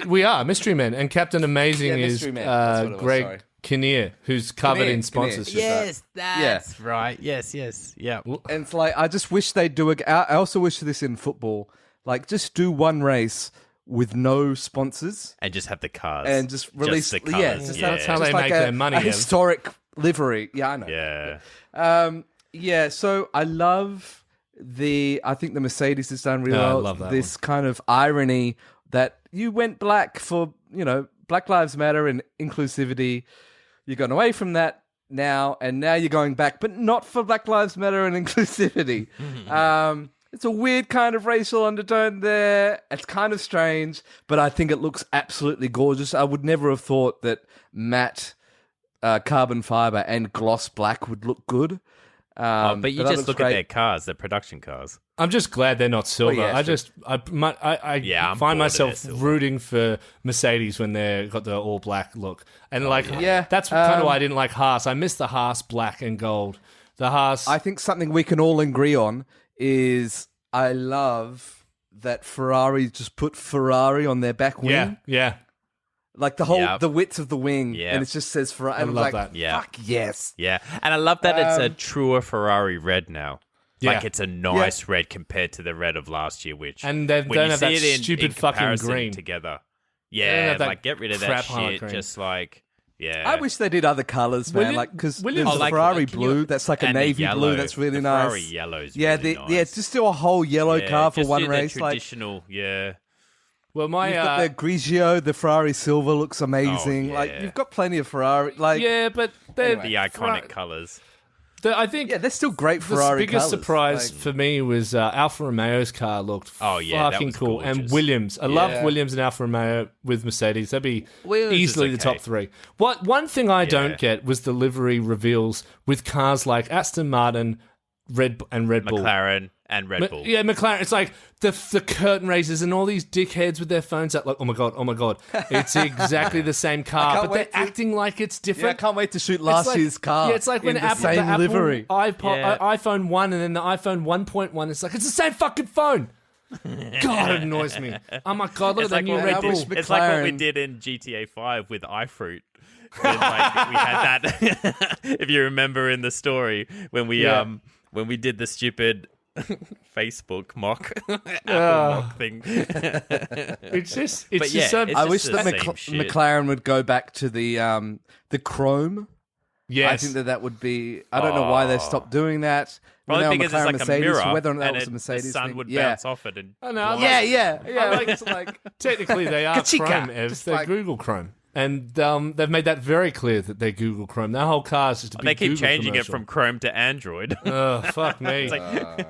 Speaker 1: We are Mystery Men, and Captain Amazing
Speaker 2: Yeah,
Speaker 1: is
Speaker 2: Mystery Men. That's what it was,
Speaker 1: Greg
Speaker 2: sorry.
Speaker 1: Kinnear, who's covered in sponsorship.
Speaker 3: yes, that's right. Yes. Yeah.
Speaker 2: And it's like, I just wish they'd do it. I also wish this in football. Like, just do one race with no sponsors
Speaker 3: And just have the cars.
Speaker 2: and just release.
Speaker 3: the cars.
Speaker 2: Yeah, just
Speaker 1: That's how
Speaker 2: just
Speaker 1: they
Speaker 2: like
Speaker 1: make
Speaker 2: a,
Speaker 1: their money,
Speaker 2: A
Speaker 1: Ev.
Speaker 2: historic livery. Yeah, I know.
Speaker 3: Yeah.
Speaker 2: Yeah, so I love I think the Mercedes has done really
Speaker 1: I
Speaker 2: well.
Speaker 1: love that
Speaker 2: this kind of irony that you went black for, Black Lives Matter and inclusivity. You've gone away from that now, and now you're going back, but not for Black Lives Matter and inclusivity. It's a weird kind of racial undertone there. It's kind of strange, but I think it looks absolutely gorgeous. I would never have thought that matte carbon fiber and gloss black would look good.
Speaker 3: But you
Speaker 2: that
Speaker 3: just
Speaker 2: looks
Speaker 3: look
Speaker 2: great.
Speaker 3: at their cars, their production cars.
Speaker 1: I'm just glad they're not silver.
Speaker 2: yeah,
Speaker 1: I
Speaker 2: sure.
Speaker 3: I'm
Speaker 1: find
Speaker 3: bored of
Speaker 1: myself
Speaker 3: their silver.
Speaker 1: rooting for Mercedes when they got the all black look, and
Speaker 2: Yeah.
Speaker 1: that's kind of why I didn't like Haas. I missed the Haas black and gold. The Haas,
Speaker 2: I think something we can all agree on is I love that Ferrari just put Ferrari on their back wing.
Speaker 1: yeah.
Speaker 2: Like the whole,
Speaker 3: Yep.
Speaker 2: the width of the wing.
Speaker 3: Yep.
Speaker 2: And it just says Ferrari. And
Speaker 1: love
Speaker 2: like,
Speaker 1: that.
Speaker 3: Yeah.
Speaker 2: fuck yes.
Speaker 3: Yeah. And I love that it's a truer Ferrari red now.
Speaker 1: Yeah.
Speaker 3: Like it's a nice red compared to the red of last year, which
Speaker 1: And they
Speaker 3: when
Speaker 1: don't
Speaker 3: you
Speaker 1: have
Speaker 3: see
Speaker 1: that
Speaker 3: it in
Speaker 1: stupid fucking
Speaker 3: comparison
Speaker 1: green.
Speaker 3: together.
Speaker 1: They don't
Speaker 3: Yeah,
Speaker 1: have that
Speaker 3: like get rid of that
Speaker 1: crap hard
Speaker 3: shit.
Speaker 1: green.
Speaker 3: Just like
Speaker 2: I wish they did other colors, man.
Speaker 1: William-
Speaker 2: Like, because there's
Speaker 1: Williams-
Speaker 2: the
Speaker 1: Oh, like-
Speaker 2: Ferrari
Speaker 3: like, can you-
Speaker 2: blue. That's like a
Speaker 3: and the
Speaker 2: navy
Speaker 3: yellow.
Speaker 2: blue. That's really
Speaker 3: The
Speaker 2: nice.
Speaker 3: Ferrari yellow's
Speaker 2: Yeah,
Speaker 3: really
Speaker 2: yeah.
Speaker 3: nice.
Speaker 2: Just do a whole yellow car for
Speaker 3: just
Speaker 2: one
Speaker 3: do the
Speaker 2: race. Like,
Speaker 3: traditional, yeah.
Speaker 1: Well, my
Speaker 2: you've got the Grigio, the Ferrari silver looks amazing.
Speaker 3: Oh,
Speaker 2: Like,
Speaker 3: yeah.
Speaker 2: you've got plenty of Ferrari. Like,
Speaker 1: yeah, but they're
Speaker 3: The iconic colours.
Speaker 1: I think
Speaker 2: yeah, they're still great
Speaker 1: the
Speaker 2: Ferrari
Speaker 1: biggest
Speaker 2: colours.
Speaker 1: surprise
Speaker 2: Like,
Speaker 1: for me was Alfa Romeo's car looked
Speaker 3: Oh, yeah, that
Speaker 1: fucking
Speaker 3: was
Speaker 1: cool.
Speaker 3: gorgeous.
Speaker 1: And Williams. I love Williams and Alfa Romeo with Mercedes. That'd be
Speaker 3: Williams is
Speaker 1: easily the
Speaker 3: okay.
Speaker 1: top three. One thing I
Speaker 3: Yeah.
Speaker 1: don't get was the livery reveals with cars like Aston Martin, Red Bull.
Speaker 3: McLaren and Red Bull.
Speaker 1: Yeah, McLaren. It's like the curtain raisers and all these dickheads with their phones out like, oh my God. It's exactly the same car,
Speaker 2: can't
Speaker 1: but they're
Speaker 2: wait to-
Speaker 1: acting like it's
Speaker 2: yeah, I
Speaker 1: different.
Speaker 2: can't wait to shoot
Speaker 1: It's
Speaker 2: last
Speaker 1: like-
Speaker 2: year's car.
Speaker 1: Yeah, it's like when
Speaker 2: in the
Speaker 1: Apple,
Speaker 2: same
Speaker 1: the Apple
Speaker 2: livery.
Speaker 3: Yeah.
Speaker 1: iPhone 1 and then the iPhone 1.1, it's like, it's the same fucking phone. God, it annoys me. Oh my God, look
Speaker 3: It's
Speaker 1: at that
Speaker 3: like,
Speaker 1: new
Speaker 3: what
Speaker 1: Red
Speaker 3: we
Speaker 1: Bull.
Speaker 3: did, it's like what we
Speaker 2: McLaren-
Speaker 3: did in GTA 5 with iFruit. When, like, we had that, if you remember in the story, when we did the stupid Facebook mock, Apple mock thing.
Speaker 1: It's just
Speaker 3: But yeah,
Speaker 1: so...
Speaker 3: it's
Speaker 2: I
Speaker 3: just
Speaker 2: wish
Speaker 3: the
Speaker 2: that
Speaker 3: same shit.
Speaker 2: McLaren would go back to the chrome.
Speaker 1: yes.
Speaker 2: I think that would be. I don't know why they stopped doing that.
Speaker 3: Probably
Speaker 2: Now
Speaker 3: because
Speaker 2: McLaren
Speaker 3: it's like
Speaker 2: Mercedes,
Speaker 3: a mirror,
Speaker 2: whether or not that
Speaker 3: and
Speaker 2: was a Mercedes
Speaker 3: the sun
Speaker 2: thing.
Speaker 3: would
Speaker 2: yeah.
Speaker 3: bounce off it. And
Speaker 1: I know, I
Speaker 3: blind
Speaker 1: like-
Speaker 2: Yeah.
Speaker 1: like-
Speaker 2: It's like
Speaker 1: Technically, they are
Speaker 2: Ka-chika.
Speaker 1: Chrome, Ev.
Speaker 2: Just
Speaker 1: They're
Speaker 2: like-
Speaker 1: Google Chrome. And they've made that very clear that they're Google Chrome. Their whole car is just a big
Speaker 3: They keep
Speaker 1: Google
Speaker 3: changing
Speaker 1: commercial.
Speaker 3: it from Chrome to Android.
Speaker 1: Oh, fuck me.
Speaker 2: Uh,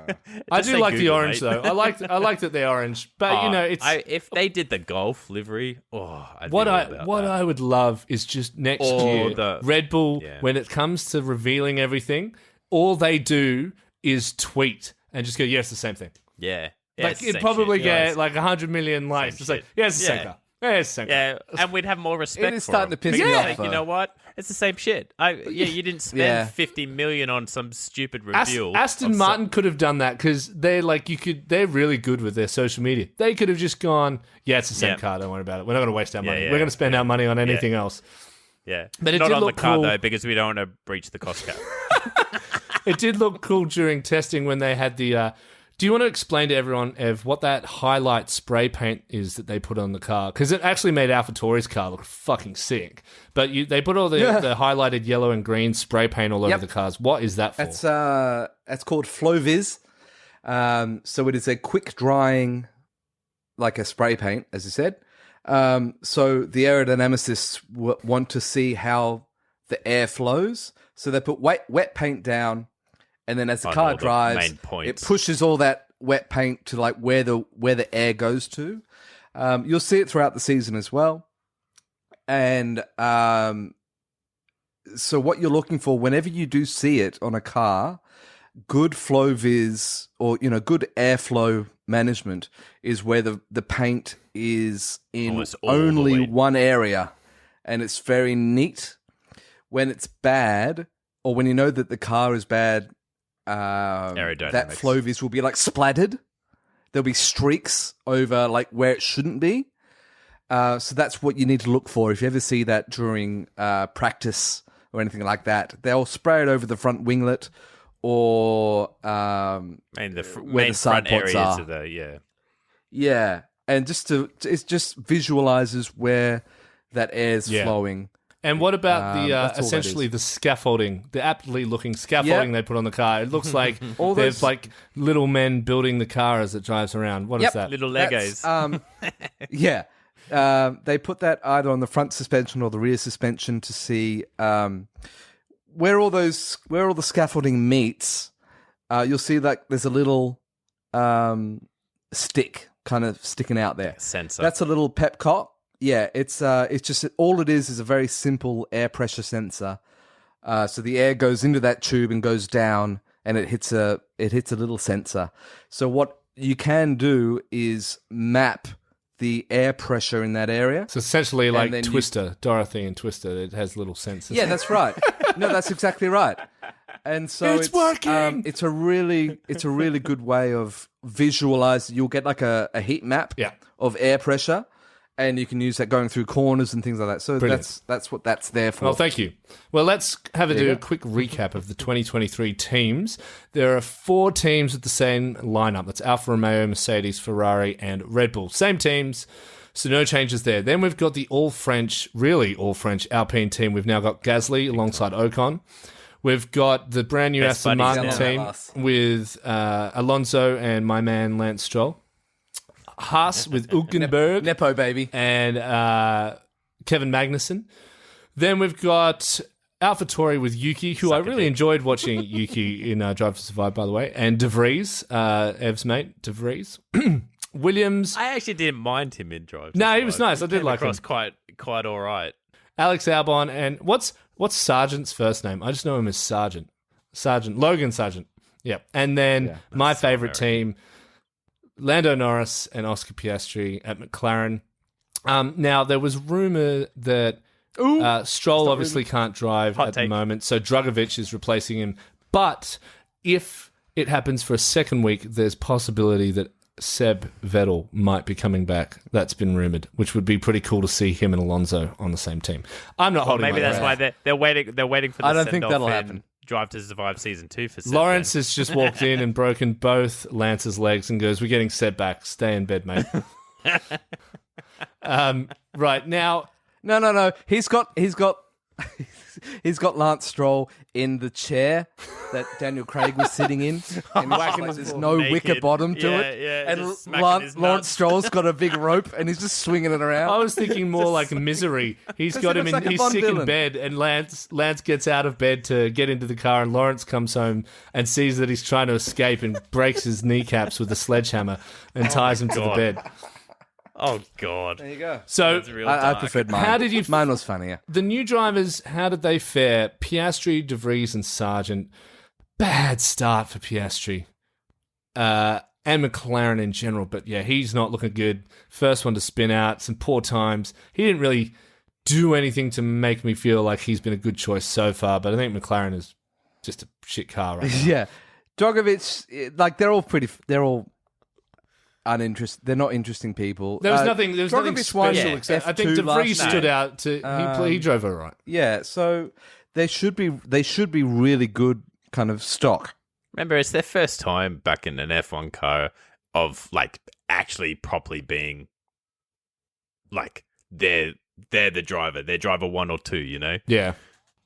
Speaker 1: I
Speaker 3: Just
Speaker 1: do
Speaker 3: say
Speaker 1: like the
Speaker 3: Google,
Speaker 1: orange,
Speaker 3: mate.
Speaker 1: though. I like that they're orange. But, it's...
Speaker 3: if they did the Golf livery, I'd
Speaker 1: What
Speaker 3: be all
Speaker 1: I
Speaker 3: about
Speaker 1: what
Speaker 3: that.
Speaker 1: I would love is just next
Speaker 3: Or
Speaker 1: year,
Speaker 3: the-
Speaker 1: Red Bull,
Speaker 3: yeah.
Speaker 1: when it comes to revealing everything, all they do is tweet and just go, yeah, it's the same thing.
Speaker 3: Yeah.
Speaker 1: Like
Speaker 3: it's the
Speaker 1: it'd
Speaker 3: same
Speaker 1: probably
Speaker 3: shit.
Speaker 1: get like 100 million likes.
Speaker 3: Same
Speaker 1: Just like,
Speaker 3: shit.
Speaker 1: yeah, it's the same
Speaker 3: Yeah.
Speaker 1: car. Yeah, it's the same car.
Speaker 3: Yeah, and we'd have more respect.
Speaker 2: It is
Speaker 3: for
Speaker 2: starting
Speaker 3: them.
Speaker 2: to piss
Speaker 1: me
Speaker 3: Because
Speaker 1: off,
Speaker 3: it's like,
Speaker 2: though.
Speaker 3: you know what? It's the same shit. You didn't spend
Speaker 2: Yeah.
Speaker 3: 50 million on some stupid reveal.
Speaker 1: Aston
Speaker 3: of
Speaker 1: Martin could have done that because they're like they're really good with their social media. They could have just gone, yeah, it's the same
Speaker 3: Yeah.
Speaker 1: going to worry about it. We're not going to waste our money.
Speaker 3: yeah,
Speaker 1: We're going to spend
Speaker 3: yeah.
Speaker 1: our money on anything else.
Speaker 3: Yeah,
Speaker 1: But it
Speaker 3: not
Speaker 1: did
Speaker 3: on the
Speaker 1: look
Speaker 3: car
Speaker 1: cool.
Speaker 3: though, because we don't want to breach the cost cap.
Speaker 1: It did look cool during testing when they had the Do you want to explain to everyone, Ev, what that highlight spray paint is that they put on the car? Because it actually made AlphaTauri's car look fucking sick. But they put all the highlighted yellow and green spray paint all over the cars. What is that for?
Speaker 2: That's called FlowViz. So it is a quick drying, like a spray paint, as you said. So the aerodynamicists want to see how the air flows. So they put wet paint down. And then as the car drives, it pushes all that wet paint to like where the air goes to. You'll see it throughout the season as well. And so what you're looking for whenever you do see it on a car, good flow viz or good airflow management is where the paint is in only one area, and it's very neat. When it's bad, or when you know that the car is bad, that flow viz will be like splattered. There'll be streaks over like where it shouldn't be. So that's what you need to look for. If you ever see that during practice or anything like that, they'll spray it over the front winglet or
Speaker 3: the
Speaker 2: where the side pots are.
Speaker 3: Of the,
Speaker 2: yeah, and it just visualizes where that air's flowing.
Speaker 1: And what about the essentially the scaffolding, the aptly looking scaffolding they put on the car? It looks like there's like little men building the car as it drives around. What is that?
Speaker 3: Little Legos.
Speaker 2: They put that either on the front suspension or the rear suspension to see where all the scaffolding meets. You'll see like there's a little stick kind of sticking out there.
Speaker 3: Sensor.
Speaker 2: That's a little pepcot. Yeah, it's just all it is a very simple air pressure sensor. So the air goes into that tube and goes down, and it hits a little sensor. So what you can do is map the air pressure in that area.
Speaker 1: So essentially like Twister, Dorothy and Twister, it has little sensors.
Speaker 2: Yeah, that's right. No, that's exactly right. And so it's working. It's a really good way of visualizing. You'll get like a heat map of air pressure. And you can use that going through corners and things like that. So that's what that's there for.
Speaker 1: Well, thank you. Well, let's do a quick recap of the 2023 teams. There are 4 teams with the same lineup. That's Alfa Romeo, Mercedes, Ferrari, and Red Bull. Same teams, so no changes there. Then we've got the really all-French Alpine team. We've now got Gasly alongside Ocon. We've got the brand new Aston Martin team with Alonso and my man Lance Stroll. Haas with Hülkenberg.
Speaker 2: Nepo, baby.
Speaker 1: And Kevin Magnussen. Then we've got AlphaTauri with Yuki, who I really enjoyed watching Yuki in Drive to Survive, by the way. And De Vries, Ev's mate, De Vries. Williams.
Speaker 3: I actually didn't mind him in Drive to
Speaker 1: No,
Speaker 3: Survive.
Speaker 1: he was nice. I did like him.
Speaker 3: Quite all right.
Speaker 1: Alex Albon. And what's Sargent's first name? I just know him as Sargent. Logan Sargent. Yeah. And then my favourite team, Lando Norris and Oscar Piastri at McLaren. Now, there was rumour that Stroll obviously can't drive at the moment, so Drugovich is replacing him. But if it happens for a second week, there's possibility that Seb Vettel might be coming back. That's been rumoured, which would be pretty cool to see him and Alonso on the same team. I'm not holding
Speaker 3: maybe
Speaker 1: my
Speaker 3: that's
Speaker 1: breath.
Speaker 3: why they're waiting. They're waiting for the
Speaker 2: I don't think
Speaker 3: send-off
Speaker 2: that'll
Speaker 3: in
Speaker 2: happen.
Speaker 3: Drive to Survive Season 2 for Seb.
Speaker 1: Lawrence has just walked in and broken both Lance's legs and goes, "We're getting Seb back. Stay in bed, mate." Right now,
Speaker 2: no. He's got Lance Stroll in the chair that Daniel Craig was sitting in, and there's no
Speaker 3: naked.
Speaker 2: wicker bottom to it.
Speaker 3: Yeah,
Speaker 2: and
Speaker 3: just smacking his
Speaker 2: Lawrence
Speaker 3: nuts.
Speaker 2: Stroll's got a big rope, and he's just swinging it around.
Speaker 1: I was thinking more like Misery. He's got him in.
Speaker 2: like a
Speaker 1: He's
Speaker 2: Bond
Speaker 1: sick in
Speaker 2: villain.
Speaker 1: bed, and Lance gets out of bed to get into the car, and Lawrence comes home and sees that he's trying to escape and breaks his kneecaps with a sledgehammer and ties him to the bed.
Speaker 3: Oh, God.
Speaker 2: There you go.
Speaker 1: So
Speaker 3: That's real
Speaker 2: I
Speaker 3: dark.
Speaker 2: preferred mine.
Speaker 1: How did you-
Speaker 2: Mine was funnier.
Speaker 1: the new drivers, how did they fare? Piastri, De Vries, and Sargent. Bad start for Piastri. And McLaren in general, but yeah, he's not looking good. First one to spin out, some poor times. He didn't really do anything to make me feel like he's been a good choice so far, but I think McLaren is just a shit car right now.
Speaker 2: Yeah, Drogovic, like they're all uninteresting. They're not interesting people.
Speaker 1: There was nothing
Speaker 2: Drogovic won
Speaker 1: special except I think
Speaker 2: F2
Speaker 1: De Vries
Speaker 2: last
Speaker 1: stood
Speaker 2: night.
Speaker 1: out to he drove all right.
Speaker 2: Yeah, so they should be really good kind of stock.
Speaker 3: Remember, it's their first time back in an F1 car of like actually properly being like they're the driver. They're driver 1 or 2, you know?
Speaker 1: Yeah.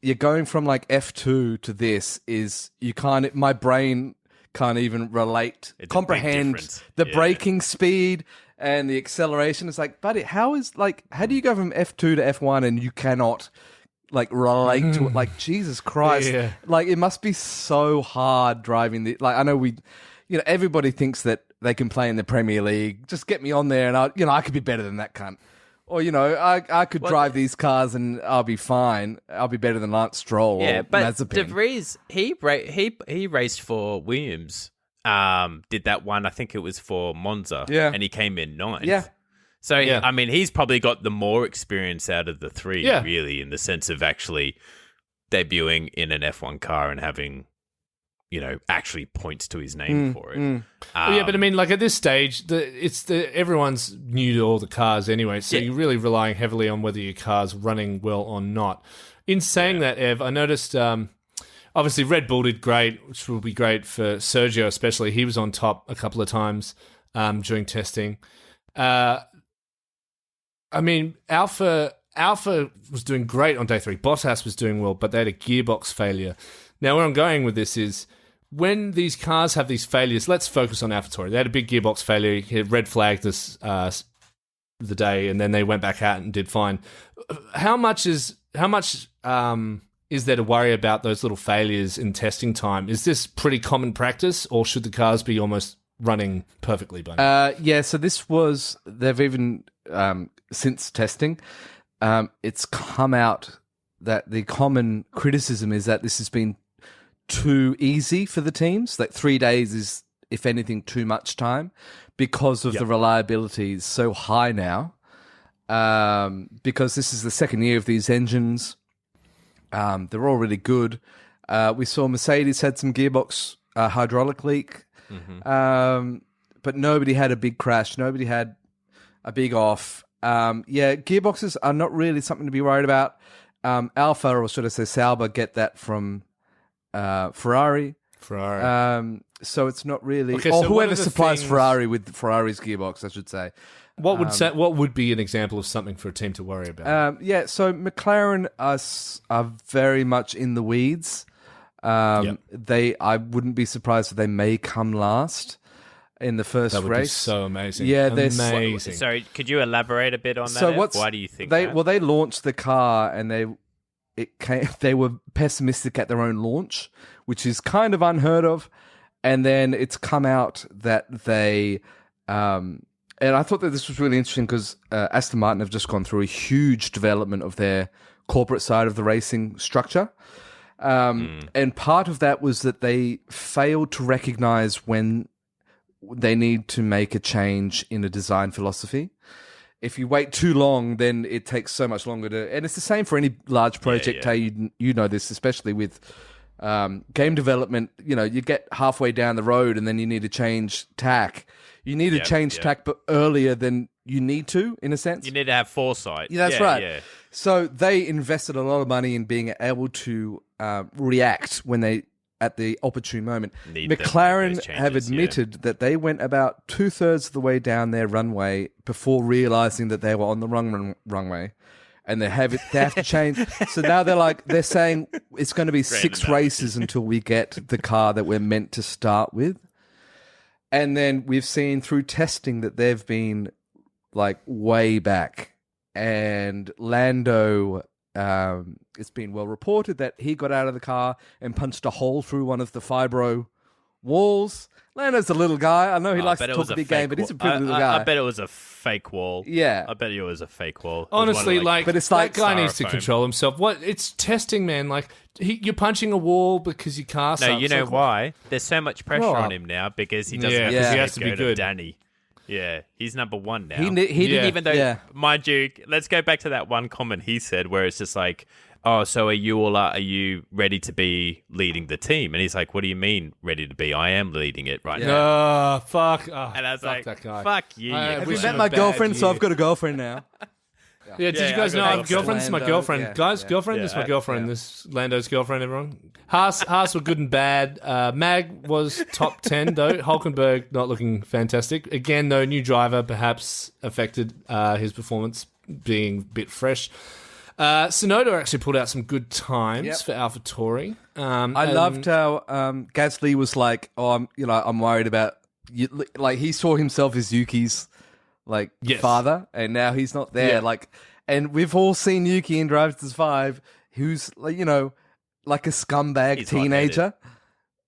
Speaker 2: You're going from like F2 to this is you can't. My brain can't even relate,
Speaker 3: It's a big
Speaker 2: comprehend
Speaker 3: difference.
Speaker 2: the
Speaker 3: Yeah.
Speaker 2: braking speed and the acceleration. It's like, buddy, how do you go from F2 to F1 and you cannot like relate to it? Like, Jesus Christ,
Speaker 1: Yeah.
Speaker 2: like it must be so hard driving I know everybody thinks that they can play in the Premier League. Just get me on there, and I could be better than that cunt. Or I could drive these cars and I'll be fine. I'll be better than Lance Stroll.
Speaker 3: Yeah,
Speaker 2: or
Speaker 3: but
Speaker 2: Mazepin.
Speaker 3: De Vries, he raced for Williams. Did that one? I think it was for Monza.
Speaker 2: Yeah.
Speaker 3: And he came in 9th.
Speaker 2: Yeah.
Speaker 3: So
Speaker 1: Yeah.
Speaker 3: I mean, he's probably got the more experience out of the 3,
Speaker 1: Yeah.
Speaker 3: really, in the sense of actually debuting in an F1 car and having, actually points to his name for it.
Speaker 1: Well, yeah, but I mean, like at this stage, everyone's new to all the cars anyway, so
Speaker 3: Yeah.
Speaker 1: you're really relying heavily on whether your car's running well or not. In saying that, Ev, I noticed obviously Red Bull did great, which will be great for Sergio especially. He was on top a couple of times during testing. I mean, Alpha was doing great on day 3. Bottas was doing well, but they had a gearbox failure. Now, where I'm going with this is, when these cars have these failures, let's focus on AlphaTauri. They had a big gearbox failure. He had red flagged this the day, and then they went back out and did fine. How much is there to worry about those little failures in testing time? Is this pretty common practice, or should the cars be almost running perfectly by now?
Speaker 2: Yeah, so they've even, since testing, it's come out that the common criticism is that this has been too easy for the teams. Like 3 days is, if anything, too much time because of the reliability is so high now. Because this is the second year of these engines. They're all really good. We saw Mercedes had some gearbox hydraulic leak. But nobody had a big crash. Nobody had a big off. Gearboxes are not really something to be worried about. Alpha, or should I say Sauber, get that from Ferrari. So it's not really...
Speaker 1: Okay,
Speaker 2: or
Speaker 1: so
Speaker 2: whoever
Speaker 1: one of the
Speaker 2: supplies
Speaker 1: things-
Speaker 2: Ferrari with Ferrari's gearbox, I should say.
Speaker 1: What would be an example of something for a team to worry about?
Speaker 2: So McLaren are very much in the weeds. I wouldn't be surprised if they may come last in the first
Speaker 1: That would be
Speaker 2: race.
Speaker 1: so amazing.
Speaker 2: Yeah, they're
Speaker 1: amazing.
Speaker 3: Sorry, could you elaborate a bit on that?
Speaker 2: So
Speaker 3: Ev? Why do you think that?
Speaker 2: Well, they launched the car and they were pessimistic at their own launch, which is kind of unheard of. And then it's come out that they, and I thought that this was really interesting because Aston Martin have just gone through a huge development of their corporate side of the racing structure. And part of that was that they failed to recognize when they need to make a change in a design philosophy. If you wait too long, then it takes so much longer to... And it's the same for any large project. Hey, you know this, especially with game development. You get halfway down the road and then you need to change tack. You need to change tack but earlier than you need to, in a sense.
Speaker 3: You need to have foresight.
Speaker 2: Yeah, that's right.
Speaker 3: Yeah.
Speaker 2: So they invested a lot of money in being able to react when they, at the opportune moment. McLaren
Speaker 3: those changes,
Speaker 2: have admitted that they went about 2/3 of the way down their runway before realizing that they were on the wrong runway. And they have to change. So now they're saying it's going to be 6 races until we get the car that we're meant to start with. And then we've seen through testing that they've been like way back. And Lando, it's been well reported that he got out of the car and punched a hole through one of the fibro walls. Lando's a little guy. I know he likes to talk a big game, but he's a pretty little guy.
Speaker 3: I bet it was a fake wall.
Speaker 2: Yeah.
Speaker 3: I bet it was a fake wall.
Speaker 1: Honestly,
Speaker 2: but it's like
Speaker 1: that guy needs to
Speaker 3: styrofoam.
Speaker 1: control himself. It's testing, man. Like you're punching a wall because your car sucks.
Speaker 3: No, you know
Speaker 1: Like,
Speaker 3: why? There's so much pressure
Speaker 1: Grow
Speaker 3: on
Speaker 1: up.
Speaker 3: him now because he doesn't have
Speaker 1: Yeah,
Speaker 3: to,
Speaker 1: 'cause he
Speaker 3: say
Speaker 1: has to be
Speaker 3: go
Speaker 1: good.
Speaker 3: Danny. Yeah, he's number 1 now.
Speaker 2: He
Speaker 3: didn't
Speaker 1: Yeah.
Speaker 3: even though,
Speaker 2: Yeah.
Speaker 3: mind you, let's go back to that one comment he said where it's just like, oh, so are you ready to be leading the team? And he's like, what do you mean ready to be? I am leading it right now.
Speaker 1: Oh, fuck. Oh,
Speaker 3: And I was
Speaker 1: fuck
Speaker 3: like,
Speaker 1: that guy.
Speaker 3: fuck you.
Speaker 1: I
Speaker 3: you
Speaker 2: Have
Speaker 1: wish
Speaker 2: you
Speaker 1: him
Speaker 2: met
Speaker 1: a
Speaker 2: my
Speaker 1: bad
Speaker 2: girlfriend? So
Speaker 1: year.
Speaker 2: I've got a girlfriend now.
Speaker 1: Yeah, did you guys
Speaker 3: I
Speaker 1: know
Speaker 3: got
Speaker 1: I have
Speaker 3: Lando.
Speaker 1: girlfriend? This is my girlfriend.
Speaker 2: Yeah,
Speaker 1: Guys,
Speaker 2: yeah.
Speaker 1: girlfriend? This is my girlfriend.
Speaker 2: yeah.
Speaker 1: This is Lando's girlfriend, everyone. Haas were good and bad. Mag was top 10, though. Hulkenberg not looking fantastic. Again, though, new driver perhaps affected his performance being a bit fresh. Sonoda actually pulled out some good times for AlphaTauri.
Speaker 2: I loved how Gasly was like, "Oh, I'm worried about you." Like he saw himself as Yuki's father, and now he's not there.
Speaker 1: Yeah.
Speaker 2: Like, and we've all seen Yuki in Drive to Survive, who's like a scumbag
Speaker 3: He's
Speaker 2: teenager.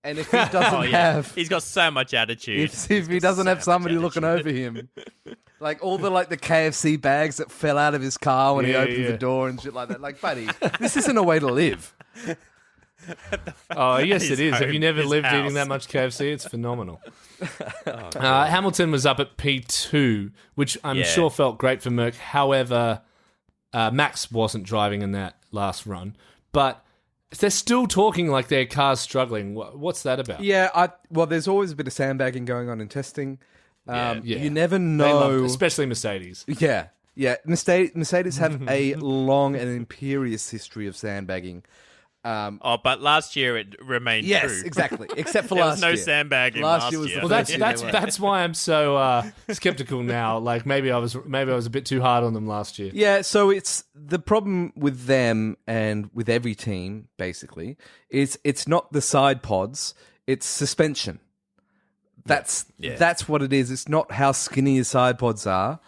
Speaker 2: And if he doesn't have,
Speaker 3: he's got so much attitude.
Speaker 2: if he doesn't have somebody looking over him, like all the KFC bags that fell out of his car when he opened the door and shit like that. Like, buddy, this isn't a way to live.
Speaker 1: Oh, yes,
Speaker 3: His
Speaker 1: it is. Have
Speaker 3: home,
Speaker 1: you never
Speaker 3: his
Speaker 1: lived
Speaker 3: house.
Speaker 1: eating that much KFC? It's phenomenal. Hamilton was up at P2, which I'm sure felt great for Merck. However, Max wasn't driving in that last run. But they're still talking like their car's struggling. What's that about?
Speaker 2: Yeah, there's always a bit of sandbagging going on in testing.
Speaker 1: Yeah.
Speaker 2: You never
Speaker 1: They
Speaker 2: know.
Speaker 1: loved it, especially Mercedes.
Speaker 2: Yeah. Mercedes have a long and imperious history of sandbagging.
Speaker 3: But last year it remained
Speaker 2: Yes,
Speaker 3: true.
Speaker 2: exactly. Except for
Speaker 3: There
Speaker 2: last
Speaker 3: was no
Speaker 2: year.
Speaker 3: sandbagging
Speaker 2: Last
Speaker 3: last
Speaker 2: year was
Speaker 3: year.
Speaker 2: the
Speaker 1: Well,
Speaker 2: first
Speaker 1: that's why I'm so skeptical now. Like maybe I was a bit too hard on them last year.
Speaker 2: Yeah, so it's the problem with them and with every team, basically, is it's not the side pods, it's suspension. That's what it is. It's not how skinny your side pods are,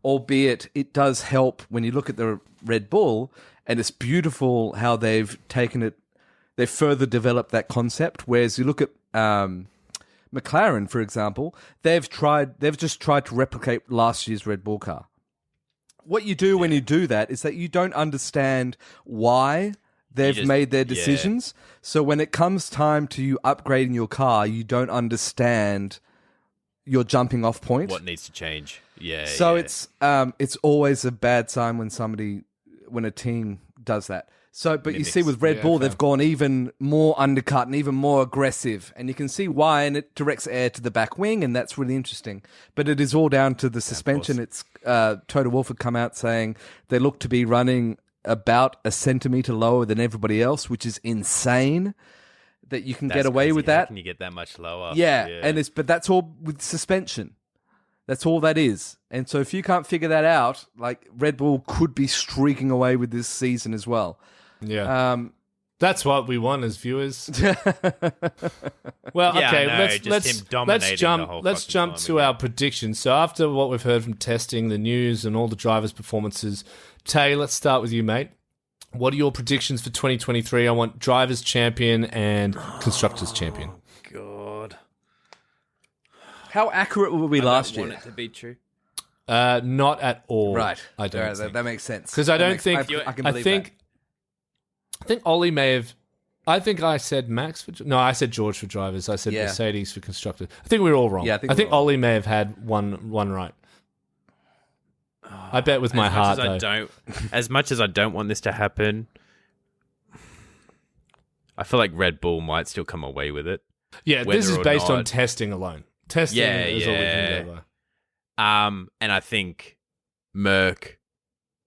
Speaker 2: albeit it does help when you look at the Red Bull, and it's beautiful how they've taken it. They've further developed that concept. Whereas you look at McLaren, for example, they've just tried to replicate last year's Red Bull car. What you do when you do that is that you don't understand why they've made their decisions. So when it comes time to you upgrading your car, you don't understand your jumping off point.
Speaker 3: What needs to change? Yeah.
Speaker 2: So it's always a bad sign when a team does that. So, but you see with Red Bull, they've gone even more undercut and even more aggressive, and you can see why, and it directs air to the back wing, and that's really interesting. But it is all down to the suspension. It's Toto Wolff had come out saying they look to be running about a centimetre lower than everybody else, which is insane that you can get away
Speaker 3: crazy.
Speaker 2: with
Speaker 3: How
Speaker 2: that.
Speaker 3: can you get that much lower?
Speaker 2: Yeah, but that's all with suspension. That's all that is. And so if you can't figure that out, like Red Bull could be streaking away with this season as well.
Speaker 1: Yeah. That's what we want as viewers. Well,
Speaker 3: Yeah,
Speaker 1: okay,
Speaker 3: I know, just him dominating the whole
Speaker 1: let's
Speaker 3: fucking
Speaker 1: jump
Speaker 3: time
Speaker 1: to
Speaker 3: again.
Speaker 1: our predictions. So after what we've heard from testing, the news, and all the drivers' performances, Tay, let's start with you, mate. What are your predictions for 2023? I want drivers champion and constructors champion.
Speaker 3: God.
Speaker 2: How accurate were we last
Speaker 3: I want
Speaker 2: year?
Speaker 3: it to be true.
Speaker 1: Not at all.
Speaker 2: Right.
Speaker 1: I don't
Speaker 2: Alright,
Speaker 1: think.
Speaker 2: that makes sense.
Speaker 1: Because I
Speaker 2: That
Speaker 1: don't
Speaker 2: makes-
Speaker 1: think
Speaker 2: I can
Speaker 1: I
Speaker 2: believe
Speaker 1: think
Speaker 2: that.
Speaker 1: I think Ollie may have. I think I said Max for no. I said George for drivers. I said
Speaker 2: Yeah.
Speaker 1: Mercedes for constructors. I think we were all wrong.
Speaker 2: Yeah,
Speaker 1: I think
Speaker 2: we're all
Speaker 1: Ollie may have had one right. I bet with my heart though.
Speaker 3: As much as I don't want this to happen, I feel like Red Bull might still come away with it.
Speaker 1: Yeah,
Speaker 3: whether
Speaker 1: this is
Speaker 3: or
Speaker 1: based on
Speaker 3: not-
Speaker 1: testing alone. Testing is all we can go by.
Speaker 3: And I think Merck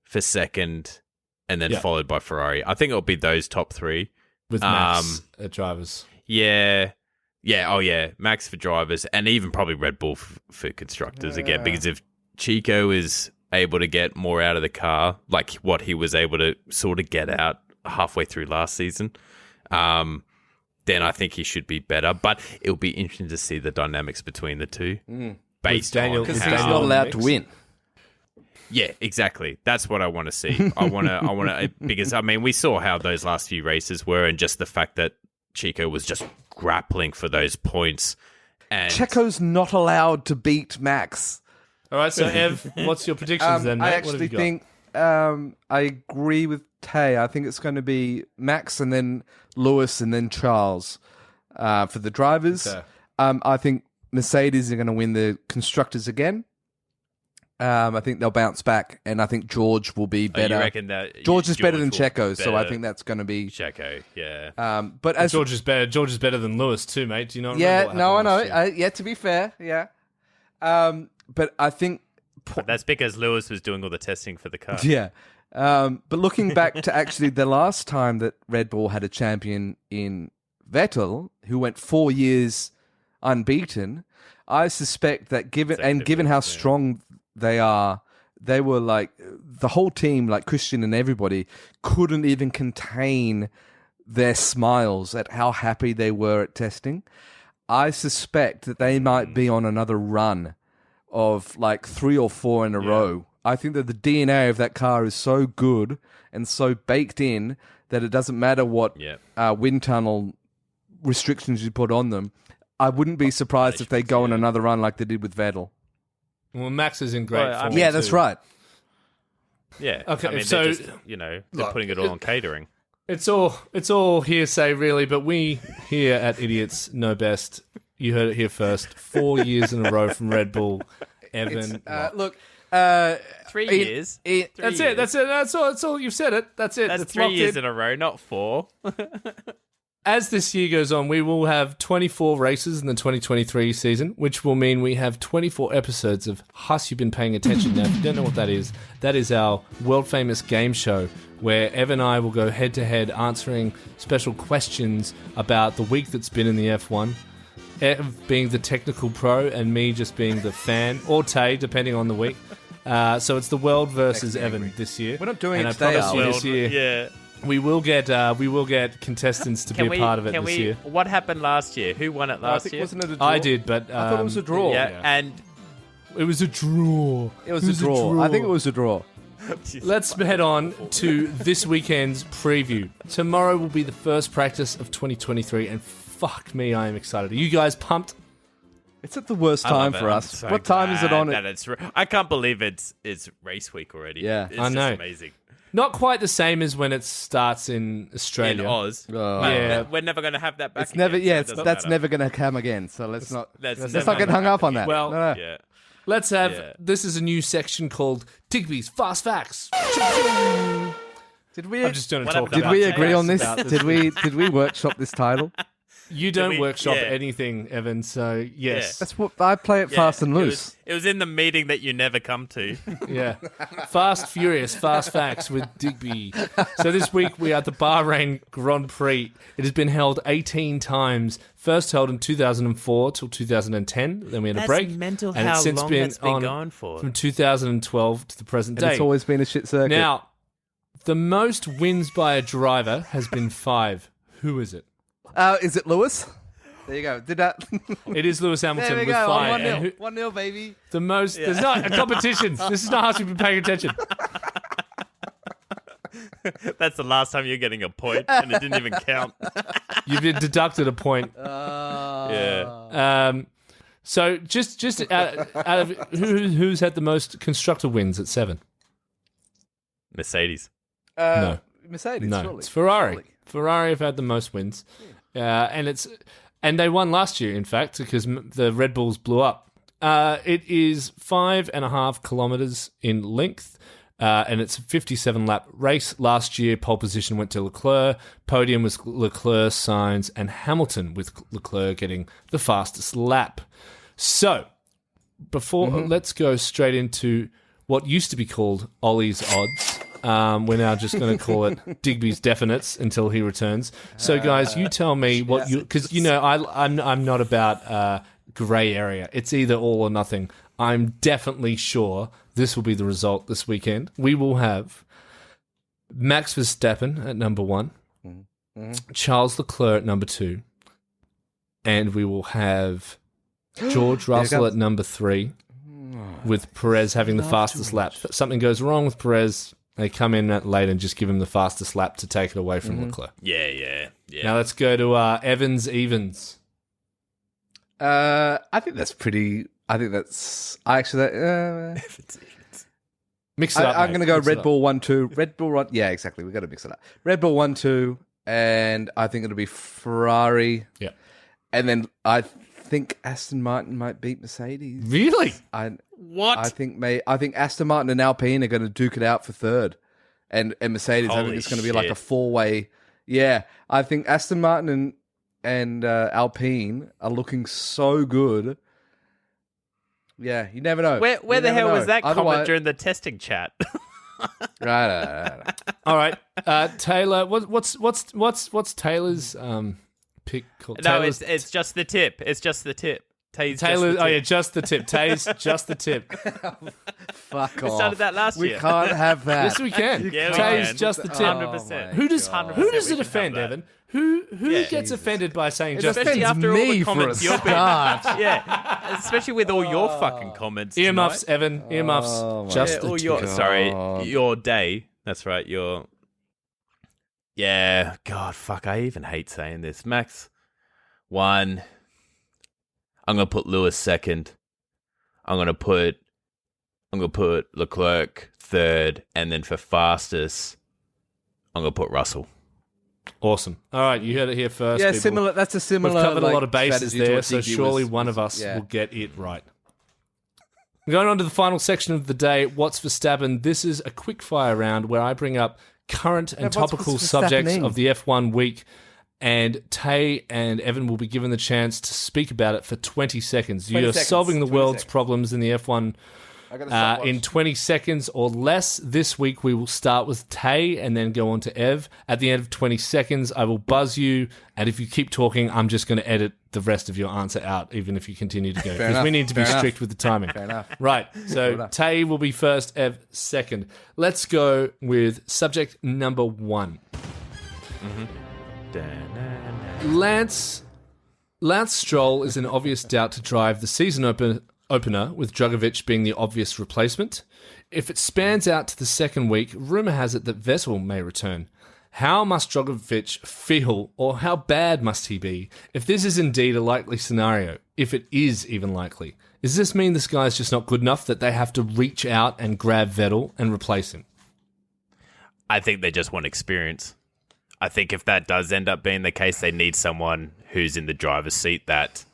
Speaker 3: for second, and then
Speaker 1: Yeah.
Speaker 3: followed by Ferrari. I think it'll be those top three.
Speaker 1: With Max at drivers.
Speaker 3: Yeah. Oh yeah, Max for drivers, and even probably Red Bull for constructors again. Because if Chico is able to get more out of the car, like what he was able to sort of get out halfway through last season, then I think he should be better. But it'll be interesting to see the dynamics between the two. Based
Speaker 1: Daniel-
Speaker 3: on
Speaker 1: Because
Speaker 2: Because he's
Speaker 3: how-
Speaker 2: not allowed to win.
Speaker 3: Yeah, exactly. That's what I want to see. I want to, because I mean, we saw how those last few races were, and just the fact that Chico was just grappling for those points. And
Speaker 2: Checo's not allowed to beat Max.
Speaker 1: All right, so Ev, what's your predictions then, mate?
Speaker 2: I
Speaker 1: What have
Speaker 2: actually
Speaker 1: you got?
Speaker 2: think I agree with Tay. I think it's going to be Max and then Lewis and then Charles for the drivers.
Speaker 1: Okay.
Speaker 2: I think Mercedes are going to win the constructors again. I think they'll bounce back, and I think George will be better.
Speaker 3: You reckon that
Speaker 2: George is better than
Speaker 3: will
Speaker 2: Checo, so I
Speaker 3: better-
Speaker 2: think that's going to be.
Speaker 3: Checo, yeah.
Speaker 2: But as
Speaker 1: George is better. George is better than Lewis too, mate. Do you not?
Speaker 2: yeah,
Speaker 1: remember what
Speaker 2: no, I
Speaker 1: happened
Speaker 2: know.
Speaker 1: last year?
Speaker 2: Yeah, to be fair, yeah. But I think
Speaker 3: But that's because Lewis was doing all the testing for the car.
Speaker 2: Yeah. But looking back to actually the last time that Red Bull had a champion in Vettel, who went 4 years unbeaten, I suspect that given how strong they are, they were like, the whole team, like Christian and everybody, couldn't even contain their smiles at how happy they were at testing. I suspect that they might be on another run of like 3 or 4 in a row. I think that the DNA of that car is so good and so baked in that it doesn't matter what wind tunnel restrictions you put on them. I wouldn't be surprised if they go on another run like they did with Vettel.
Speaker 1: Well, Max is in great form.
Speaker 2: Yeah, that's right.
Speaker 3: Yeah.
Speaker 1: Okay,
Speaker 3: I mean,
Speaker 1: so
Speaker 3: they're just, they're putting it all on catering.
Speaker 1: It's all hearsay, really. But we here at Idiots know best. You heard it here first. 4 years in a row from Red Bull. Evan,
Speaker 2: Look,
Speaker 3: 3 years.
Speaker 1: that's it. That's it. That's all. You've said it. That's it.
Speaker 3: That's 3 years in a row, not 4.
Speaker 1: As this year goes on, we will have 24 races in the 2023 season, which will mean we have 24 episodes of Huss, You've Been Paying Attention. Now, if you don't know what that is our world-famous game show where Ev and I will go head-to-head answering special questions about the week that's been in the F1. Ev being the technical pro and me just being the fan, or Tay, depending on the week. So it's the world versus Evan this year.
Speaker 2: We're not doing
Speaker 1: and
Speaker 2: it today,
Speaker 1: I promise you this year.
Speaker 3: Yeah.
Speaker 1: We will get contestants to be a part of it this year.
Speaker 3: What happened last year? Who won it last year?
Speaker 2: Wasn't it a draw?
Speaker 1: I did, but
Speaker 2: I thought it was a draw.
Speaker 3: Yeah, and
Speaker 1: it was a draw.
Speaker 2: It was a draw. I think it was a draw.
Speaker 1: Let's head on to this weekend's preview. Tomorrow will be the first practice of 2023, and fuck me, I am excited. Are you guys pumped?
Speaker 2: It's at the worst time for us.
Speaker 3: So
Speaker 2: what time is it on?
Speaker 3: I can't believe it's race week already.
Speaker 2: Yeah.
Speaker 3: It's
Speaker 1: I know.
Speaker 3: Just amazing.
Speaker 1: Not quite the same as when it starts in Australia.
Speaker 3: In Oz.
Speaker 1: Yeah.
Speaker 3: We're never going to have that back
Speaker 2: It's never.
Speaker 3: again,
Speaker 2: Yeah,
Speaker 3: so it doesn't
Speaker 2: that's
Speaker 3: matter.
Speaker 2: never going to come again. So let's not
Speaker 3: That's
Speaker 2: not get hung up on that.
Speaker 1: Well,
Speaker 2: No.
Speaker 3: Yeah.
Speaker 1: let's have... This is a new section called Digby's Fast Facts.
Speaker 2: Did we?
Speaker 1: I'm just going to
Speaker 3: What
Speaker 1: talk
Speaker 3: happened
Speaker 1: about
Speaker 2: Did we agree on this?
Speaker 1: about
Speaker 2: Did we workshop this title?
Speaker 1: You don't
Speaker 3: we-
Speaker 1: workshop
Speaker 3: yeah.
Speaker 1: anything, Evan, so yes.
Speaker 2: That's what I play it fast and loose.
Speaker 3: It was in the meeting that you never come to.
Speaker 1: Yeah. Fast Furious, Fast Facts with Digby. So this week we are at the Bahrain Grand Prix. It has been held 18 times. First held in 2004 till 2010. Then we had a
Speaker 3: That's
Speaker 1: break.
Speaker 3: mental
Speaker 1: and
Speaker 3: how
Speaker 1: it's since
Speaker 3: long
Speaker 1: been
Speaker 3: that's been
Speaker 1: on
Speaker 3: going for.
Speaker 1: from 2012 to the present
Speaker 2: And
Speaker 1: day.
Speaker 2: it's always been a shit circuit.
Speaker 1: Now, the most wins by a driver has been 5. Who is it?
Speaker 2: Is it Lewis? There you go. Did that?
Speaker 1: It is Lewis Hamilton
Speaker 2: There we
Speaker 1: with
Speaker 2: go.
Speaker 1: 5. And
Speaker 2: 1-0.
Speaker 1: who-
Speaker 2: 1-0, baby.
Speaker 1: the most... There's not a competition. This is not how you've been paying attention.
Speaker 3: That's the last time you're getting a point, and it didn't even count.
Speaker 1: You've been deducted a point.
Speaker 3: Yeah.
Speaker 1: So just out of who's had the most constructor wins at 7?
Speaker 3: Mercedes.
Speaker 1: No.
Speaker 2: Mercedes.
Speaker 1: No,
Speaker 2: surely.
Speaker 1: it's Ferrari.
Speaker 2: Surely.
Speaker 1: Ferrari have had the most wins, and they won last year, in fact, because the Red Bulls blew up. It is 5.5 kilometers in length, and it's a 57-lap race. Last year, pole position went to Leclerc. Podium was Leclerc, Sainz, and Hamilton, with Leclerc getting the fastest lap. So, let's go straight into what used to be called Ollie's Odds. We're now just going to call it Digby's Definites until he returns. So, guys, you tell me what you... Because, I'm not about grey area. It's either all or nothing. I'm definitely sure this will be the result this weekend. We will have Max Verstappen at number 1, Charles Leclerc at number 2, and we will have George Russell at number 3, with Perez having the fastest lap. If something goes wrong with Perez, they come in late and just give him the fastest lap to take it away from Leclerc.
Speaker 3: Yeah.
Speaker 1: Now let's go to Evans Evens.
Speaker 2: I think that's pretty. I think that's. I actually.
Speaker 1: Mix it up.
Speaker 2: I'm going to go
Speaker 1: Mix it
Speaker 2: Red
Speaker 1: up.
Speaker 2: Bull 1-2. Red Bull run. Yeah, exactly. We've got to mix it up. Red Bull 1-2, and I think it'll be Ferrari.
Speaker 1: Yeah.
Speaker 2: And then I think Aston Martin might beat Mercedes.
Speaker 1: Really?
Speaker 3: What?
Speaker 2: I think Aston Martin and Alpine are going to duke it out for third, and Mercedes. I think
Speaker 3: Holy
Speaker 2: it's going to be like a
Speaker 3: shit.
Speaker 2: 4-way. Yeah, I think Aston Martin and Alpine are looking so good. Yeah, you never know.
Speaker 3: Where
Speaker 2: You
Speaker 3: the
Speaker 2: never
Speaker 3: hell
Speaker 2: know.
Speaker 3: was that comment
Speaker 2: Otherwise-
Speaker 3: during the testing chat?
Speaker 2: Right.
Speaker 1: All right, Taylor. What's Taylor's pick called?
Speaker 3: No,
Speaker 1: Taylor's,
Speaker 3: it's just the tip. It's just the tip. Tay's
Speaker 1: Taylor.
Speaker 3: Just the
Speaker 1: Oh
Speaker 3: tip.
Speaker 1: yeah, just the tip. Tay's just the tip.
Speaker 2: Fuck
Speaker 3: We
Speaker 2: off.
Speaker 3: started that last
Speaker 2: We
Speaker 3: year.
Speaker 2: can't have that.
Speaker 1: Yes, we can.
Speaker 3: Yeah, we
Speaker 1: Tay's
Speaker 3: can.
Speaker 1: just the tip.
Speaker 3: 100%.
Speaker 2: Oh,
Speaker 1: Who does
Speaker 2: God.
Speaker 1: who does
Speaker 3: We
Speaker 1: it
Speaker 3: can
Speaker 1: offend,
Speaker 3: have that.
Speaker 1: Evan? Who
Speaker 3: Yeah.
Speaker 1: gets offended by saying
Speaker 2: It
Speaker 1: just the
Speaker 3: Especially
Speaker 1: tip?
Speaker 2: offends
Speaker 3: after all
Speaker 2: me
Speaker 3: the
Speaker 2: for a
Speaker 3: comments you've been.
Speaker 2: start.
Speaker 3: Yeah, especially with all your fucking comments.
Speaker 1: Earmuffs,
Speaker 3: tonight.
Speaker 1: Evan. Earmuffs.
Speaker 2: Oh, my
Speaker 1: just
Speaker 3: Yeah,
Speaker 1: the
Speaker 3: all
Speaker 1: tip.
Speaker 3: your sorry,
Speaker 2: God.
Speaker 3: your day. That's right. Your yeah. God, fuck. I even hate saying this. Max 1. I'm gonna put Lewis 2nd. I'm gonna put Leclerc 3rd, and then for fastest, I'm gonna put Russell.
Speaker 1: Awesome. All right, you heard it here first.
Speaker 2: Yeah,
Speaker 1: people.
Speaker 2: similar. That's a
Speaker 1: We've
Speaker 2: similar.
Speaker 1: covered a
Speaker 2: like,
Speaker 1: lot of bases
Speaker 2: strategy to
Speaker 1: there,
Speaker 2: what
Speaker 1: so
Speaker 2: Diggy
Speaker 1: surely
Speaker 2: was-
Speaker 1: one of us
Speaker 2: yeah.
Speaker 1: will get it right. Going on to the final section of the day, what's Verstappen? This is a quick fire round where I bring up current and
Speaker 2: No, what's
Speaker 1: topical
Speaker 2: Verstappening?
Speaker 1: subjects of the F1 week, and Tay and Evan will be given the chance to speak about it for 20 seconds.
Speaker 2: 20
Speaker 1: You're
Speaker 2: seconds,
Speaker 1: solving the
Speaker 2: 20
Speaker 1: world's
Speaker 2: seconds.
Speaker 1: problems in the F1
Speaker 2: I got a stopwatch.
Speaker 1: in 20 seconds or less. This week we will start with Tay and then go on to Ev. At the end of 20 seconds, I will buzz you, and if you keep talking, I'm just going to edit the rest of your answer out, even if you continue to go. Because
Speaker 2: enough,
Speaker 1: we need to be
Speaker 2: fair enough.
Speaker 1: strict with the timing.
Speaker 2: Fair enough.
Speaker 1: Right, so
Speaker 2: enough.
Speaker 1: Tay will be first, Ev second. Let's go with subject number 1. Lance Stroll is an obvious doubt to drive the season opener, with Drogovic being the obvious replacement. If it spans out to the second week, rumour has it that Vettel may return. How must Drogovic feel, or how bad must he be, if this is indeed a likely scenario, if it is even likely? Does this mean this guy's just not good enough that they have to reach out and grab Vettel and replace him?
Speaker 3: I think they just want experience. I think if that does end up being the case, they need someone who's in the driver's seat that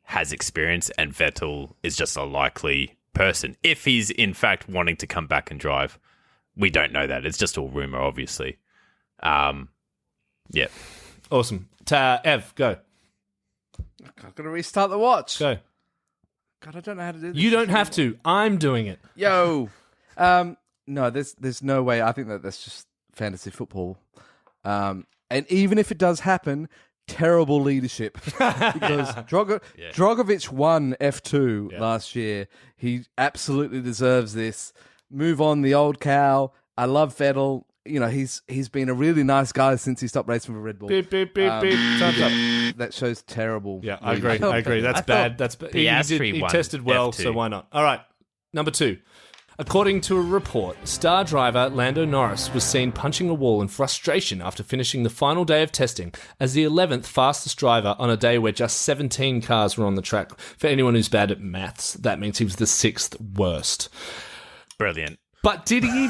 Speaker 3: has experience, and Vettel is just a likely person. If he's in fact wanting to come back and drive, we don't know that. It's just all rumor, obviously. Yeah.
Speaker 1: Awesome. Ev, go.
Speaker 2: I've got to restart the watch.
Speaker 1: Go.
Speaker 2: God, I don't know how to do this.
Speaker 1: You don't have to. I'm doing it.
Speaker 2: Yo. No, there's no way. I think that's just fantasy football. And even if it does happen, terrible leadership. Because Drogovic won F2 last year. He absolutely deserves this. Move on, the old cow. I love Vettel. You know, he's been a really nice guy since he stopped racing for Red Bull.
Speaker 1: Beep, beep, beep, beep. Time's up.
Speaker 2: That shows terrible.
Speaker 1: Yeah, I agree.
Speaker 2: leadership.
Speaker 1: I agree. That's bad. That's bad.
Speaker 3: Piastri
Speaker 1: He
Speaker 3: won
Speaker 1: tested well,
Speaker 3: F2.
Speaker 1: so why not? All right. Number 2. According to a report, star driver Lando Norris was seen punching a wall in frustration after finishing the final day of testing as the 11th fastest driver on a day where just 17 cars were on the track. For anyone who's bad at maths, that means he was the 6th worst.
Speaker 3: Brilliant.
Speaker 1: But did he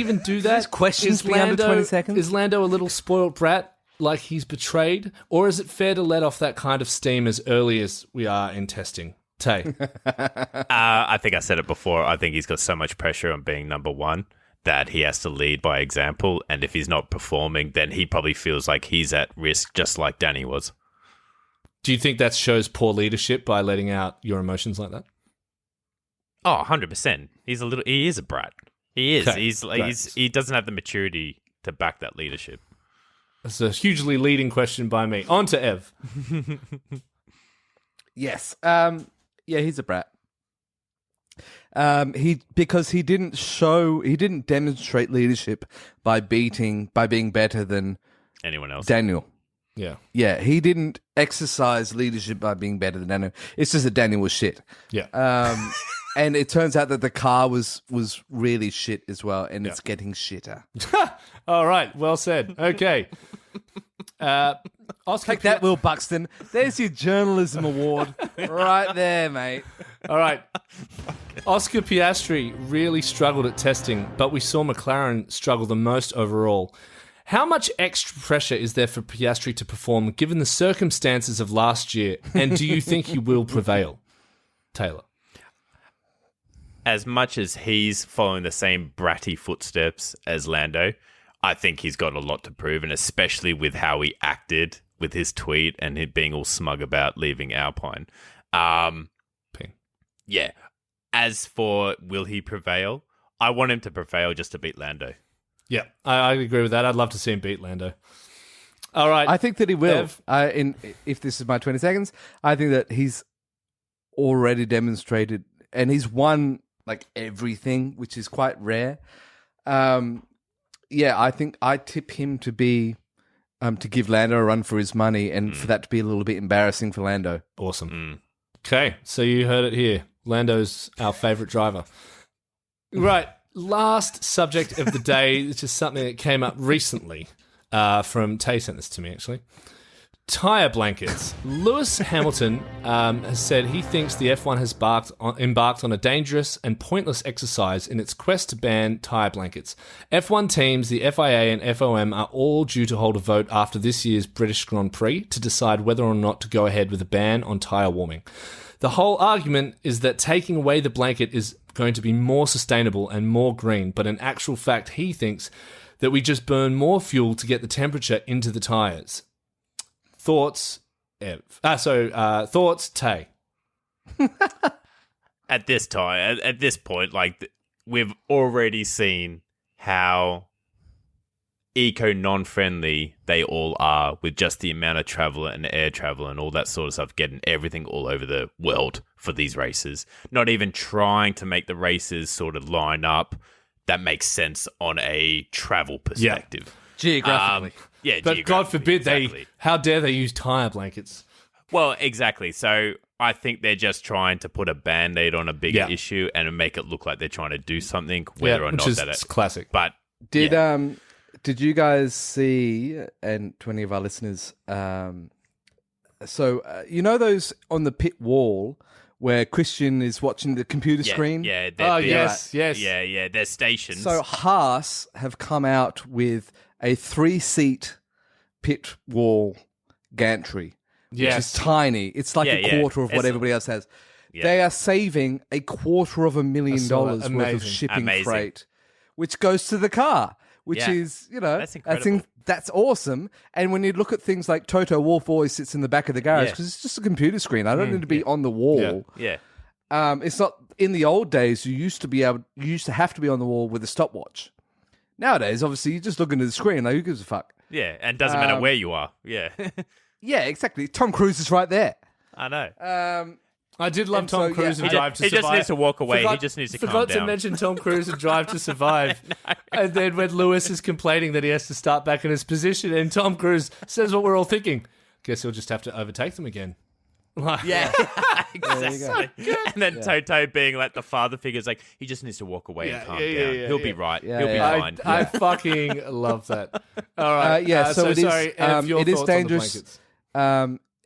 Speaker 1: even do that?
Speaker 2: These questions be under 20 seconds?
Speaker 1: Is Lando a little spoiled brat, like he's betrayed? Or is it fair to let off that kind of steam as early as we are in testing? Tay.
Speaker 3: I think I said it before. I think he's got so much pressure on being number one that he has to lead by example. And if he's not performing, then he probably feels like he's at risk, just like Danny was.
Speaker 1: Do you think that shows poor leadership by letting out your emotions like that?
Speaker 3: Oh, 100%. He is a brat. He is.
Speaker 1: Okay,
Speaker 3: He doesn't have the maturity to back that leadership.
Speaker 1: That's a hugely leading question by me. On to Ev.
Speaker 2: Yes. Yeah, he's a brat. Because he didn't demonstrate leadership by being better than
Speaker 3: Anyone else?
Speaker 2: Daniel.
Speaker 1: Yeah.
Speaker 2: Yeah, he didn't exercise leadership by being better than Daniel. It's just that Daniel was shit.
Speaker 1: Yeah.
Speaker 2: And it turns out that the car was really shit as well, and it's getting shitter.
Speaker 1: All right. Well said. Okay. Oscar
Speaker 2: Take that, Will Buxton. There's your journalism award right there, mate.
Speaker 1: All right. Oscar Piastri really struggled at testing, but we saw McLaren struggle the most overall. How much extra pressure is there for Piastri to perform given the circumstances of last year, and do you think he will prevail? Taylor.
Speaker 3: As much as he's following the same bratty footsteps as Lando, I think he's got a lot to prove, and especially with how he acted with his tweet and him being all smug about leaving Alpine.
Speaker 1: Ping.
Speaker 3: Yeah. As for will he prevail? I want him to prevail just to beat Lando.
Speaker 1: Yeah, I agree with that. I'd love to see him beat Lando. All right.
Speaker 2: I think that he will.
Speaker 1: Bev?
Speaker 2: If this is my 20 seconds, I think that he's already demonstrated, and he's won like everything, which is quite rare. I think I tip him to be to give Lando a run for his money, and for that to be a little bit embarrassing for Lando.
Speaker 1: Awesome. Okay, so you heard it here. Lando's our favourite driver. Right, last subject of the day, which is something that came up recently from Tay sent this to me, actually. Tyre blankets. Lewis Hamilton has said he thinks the F1 has embarked on a dangerous and pointless exercise in its quest to ban tyre blankets. F1 teams, the FIA and FOM are all due to hold a vote after this year's British Grand Prix to decide whether or not to go ahead with a ban on tyre warming. The whole argument is that taking away the blanket is going to be more sustainable and more green, but in actual fact, he thinks that we just burn more fuel to get the temperature into the tyres. Thoughts, Ev. Thoughts, Tay.
Speaker 3: At this point, like we've already seen how eco-non-friendly they all are with just the amount of travel and air travel and all that sort of stuff, getting everything all over the world for these races. Not even trying to make the races sort of line up that makes sense on a travel perspective.
Speaker 2: Geographically.
Speaker 1: But God forbid how dare they use tyre blankets?
Speaker 3: Well, exactly. So I think they're just trying to put a Band-Aid on a bigger issue and make it look like they're trying to do something, whether or not that
Speaker 1: it's classic.
Speaker 3: But
Speaker 2: did you guys see, and to any of our listeners, you know those on the pit wall where Christian is watching the computer screen?
Speaker 3: Yeah.
Speaker 1: Yes.
Speaker 3: Yeah. They're stations.
Speaker 2: So Haas have come out with a 3-seat pit wall gantry, which is tiny. It's like a quarter of what everybody else has. Yeah. They are saving $250,000 worth of shipping freight, which goes to the car, which is,
Speaker 3: that's incredible.
Speaker 2: That's awesome. And when you look at things like Toto Wolff always sits in the back of the garage because it's just a computer screen. I don't need to be on the wall.
Speaker 3: Yeah.
Speaker 2: It's not in the old days. You used to have to be on the wall with a stopwatch. Nowadays, obviously, you're just looking at the screen. Like, who gives a fuck?
Speaker 3: Yeah, and it doesn't matter where you are. Yeah.
Speaker 2: Yeah, exactly. Tom Cruise is right there.
Speaker 3: I know.
Speaker 1: I did love Tom Cruise and Drive to Survive.
Speaker 3: He just needs to walk away. He just needs to calm down.
Speaker 1: Forgot to mention Tom Cruise and Drive to Survive. And then when Lewis is complaining that he has to start back in his position, and Tom Cruise says what we're all thinking, guess he'll just have to overtake them again.
Speaker 3: Yeah, exactly. And then Toto being like the father figure is like, he just needs to walk away and calm down. He'll be right. He'll be fine.
Speaker 1: I fucking love that. All right.
Speaker 2: Sorry,
Speaker 1: Ev,
Speaker 2: it is
Speaker 1: dangerous.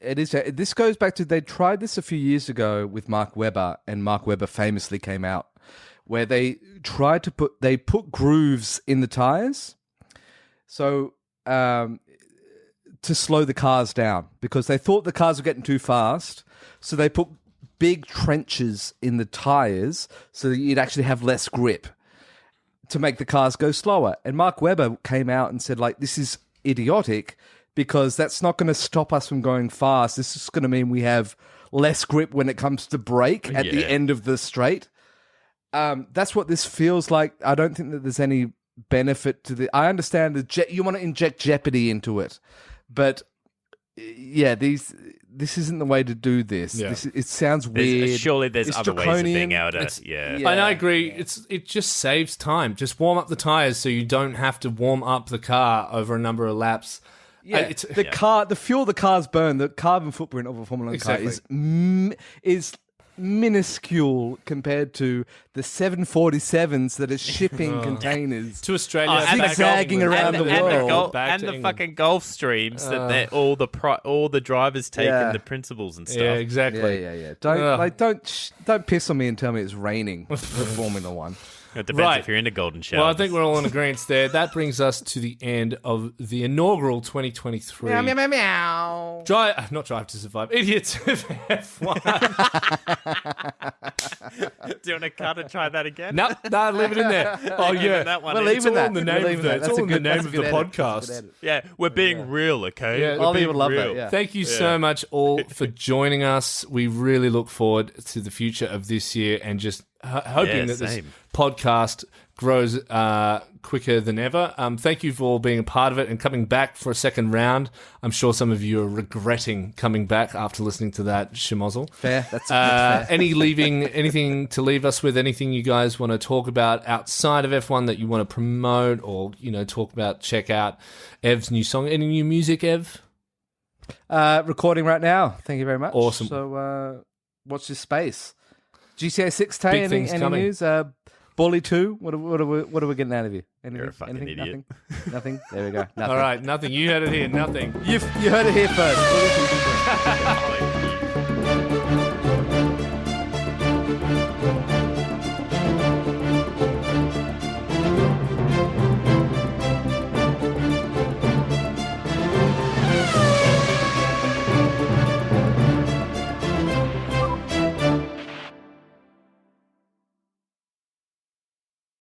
Speaker 2: It is. This goes back to, they tried this a few years ago with Mark Webber, and Mark Webber famously came out where they tried to put grooves in the tires, so to slow the cars down, because they thought the cars were getting too fast. So they put big trenches in the tires so that you'd actually have less grip to make the cars go slower. And Mark Webber came out and said, like, this is idiotic, because that's not going to stop us from going fast. This is going to mean we have less grip when it comes to brake at the end of the straight. That's what this feels like. I don't think that there's any benefit to I understand you want to inject jeopardy into it, but this isn't the way to do this. It sounds weird.
Speaker 3: Surely there's other ways of being able to.
Speaker 1: And I agree. It just saves time. Just warm up the tires so you don't have to warm up the car over a number of laps.
Speaker 2: Yeah, the fuel the cars burn, the carbon footprint of a Formula 1 car is minuscule compared to the 747s that are shipping containers
Speaker 1: to Australia,
Speaker 2: zigzagging around the world,
Speaker 3: and the fucking Gulf Streams that all the drivers take and the principles and stuff.
Speaker 1: Yeah, exactly.
Speaker 2: Yeah. Don't piss on me and tell me it's raining for Formula 1.
Speaker 3: It depends if you're into golden showers.
Speaker 1: Well, I think we're all in agreement there. That brings us to the end of the inaugural 2023 Not Drive to Survive, Idiots of F1.
Speaker 3: Do you want to cut and try that again?
Speaker 1: No, leave it in there. Oh yeah,
Speaker 3: that one
Speaker 2: We're
Speaker 3: in.
Speaker 1: it's
Speaker 2: leaving
Speaker 1: all
Speaker 2: that.
Speaker 1: in the
Speaker 2: We're
Speaker 1: name of
Speaker 2: leaving
Speaker 1: the.
Speaker 2: that.
Speaker 1: It's
Speaker 2: That's
Speaker 1: all
Speaker 2: a
Speaker 1: in the
Speaker 2: good-
Speaker 1: name
Speaker 2: that's a
Speaker 1: of the
Speaker 2: good edit. That's a good
Speaker 1: podcast.
Speaker 2: edit.
Speaker 3: Yeah, we're being real, okay?
Speaker 1: Yeah.
Speaker 3: We're
Speaker 2: I'll
Speaker 3: being
Speaker 2: even love
Speaker 3: real.
Speaker 2: that. Yeah.
Speaker 1: Thank you so much all for joining us. We really look forward to the future of this year and just hoping
Speaker 3: Yeah,
Speaker 1: that this
Speaker 3: same.
Speaker 1: podcast grows quicker than ever. Thank you for being a part of it and coming back for a second round. I'm sure some of you are regretting coming back after listening to that schmozzle.
Speaker 2: Fair. That's fair.
Speaker 1: Anything to leave us with? Anything you guys want to talk about outside of F1 that you want to promote or talk about? Check out Ev's new song. Any new music, Ev?
Speaker 2: Recording right now. Thank you very much.
Speaker 1: Awesome.
Speaker 2: So watch this space. GTA 6, Tay,
Speaker 1: Big things
Speaker 2: any
Speaker 1: coming.
Speaker 2: news? Bully 2, what are we getting out of you? Anything?
Speaker 3: You're a fucking idiot.
Speaker 2: Nothing? There we go. Nothing.
Speaker 1: All right, nothing. You heard it here. Nothing.
Speaker 2: You heard it here first.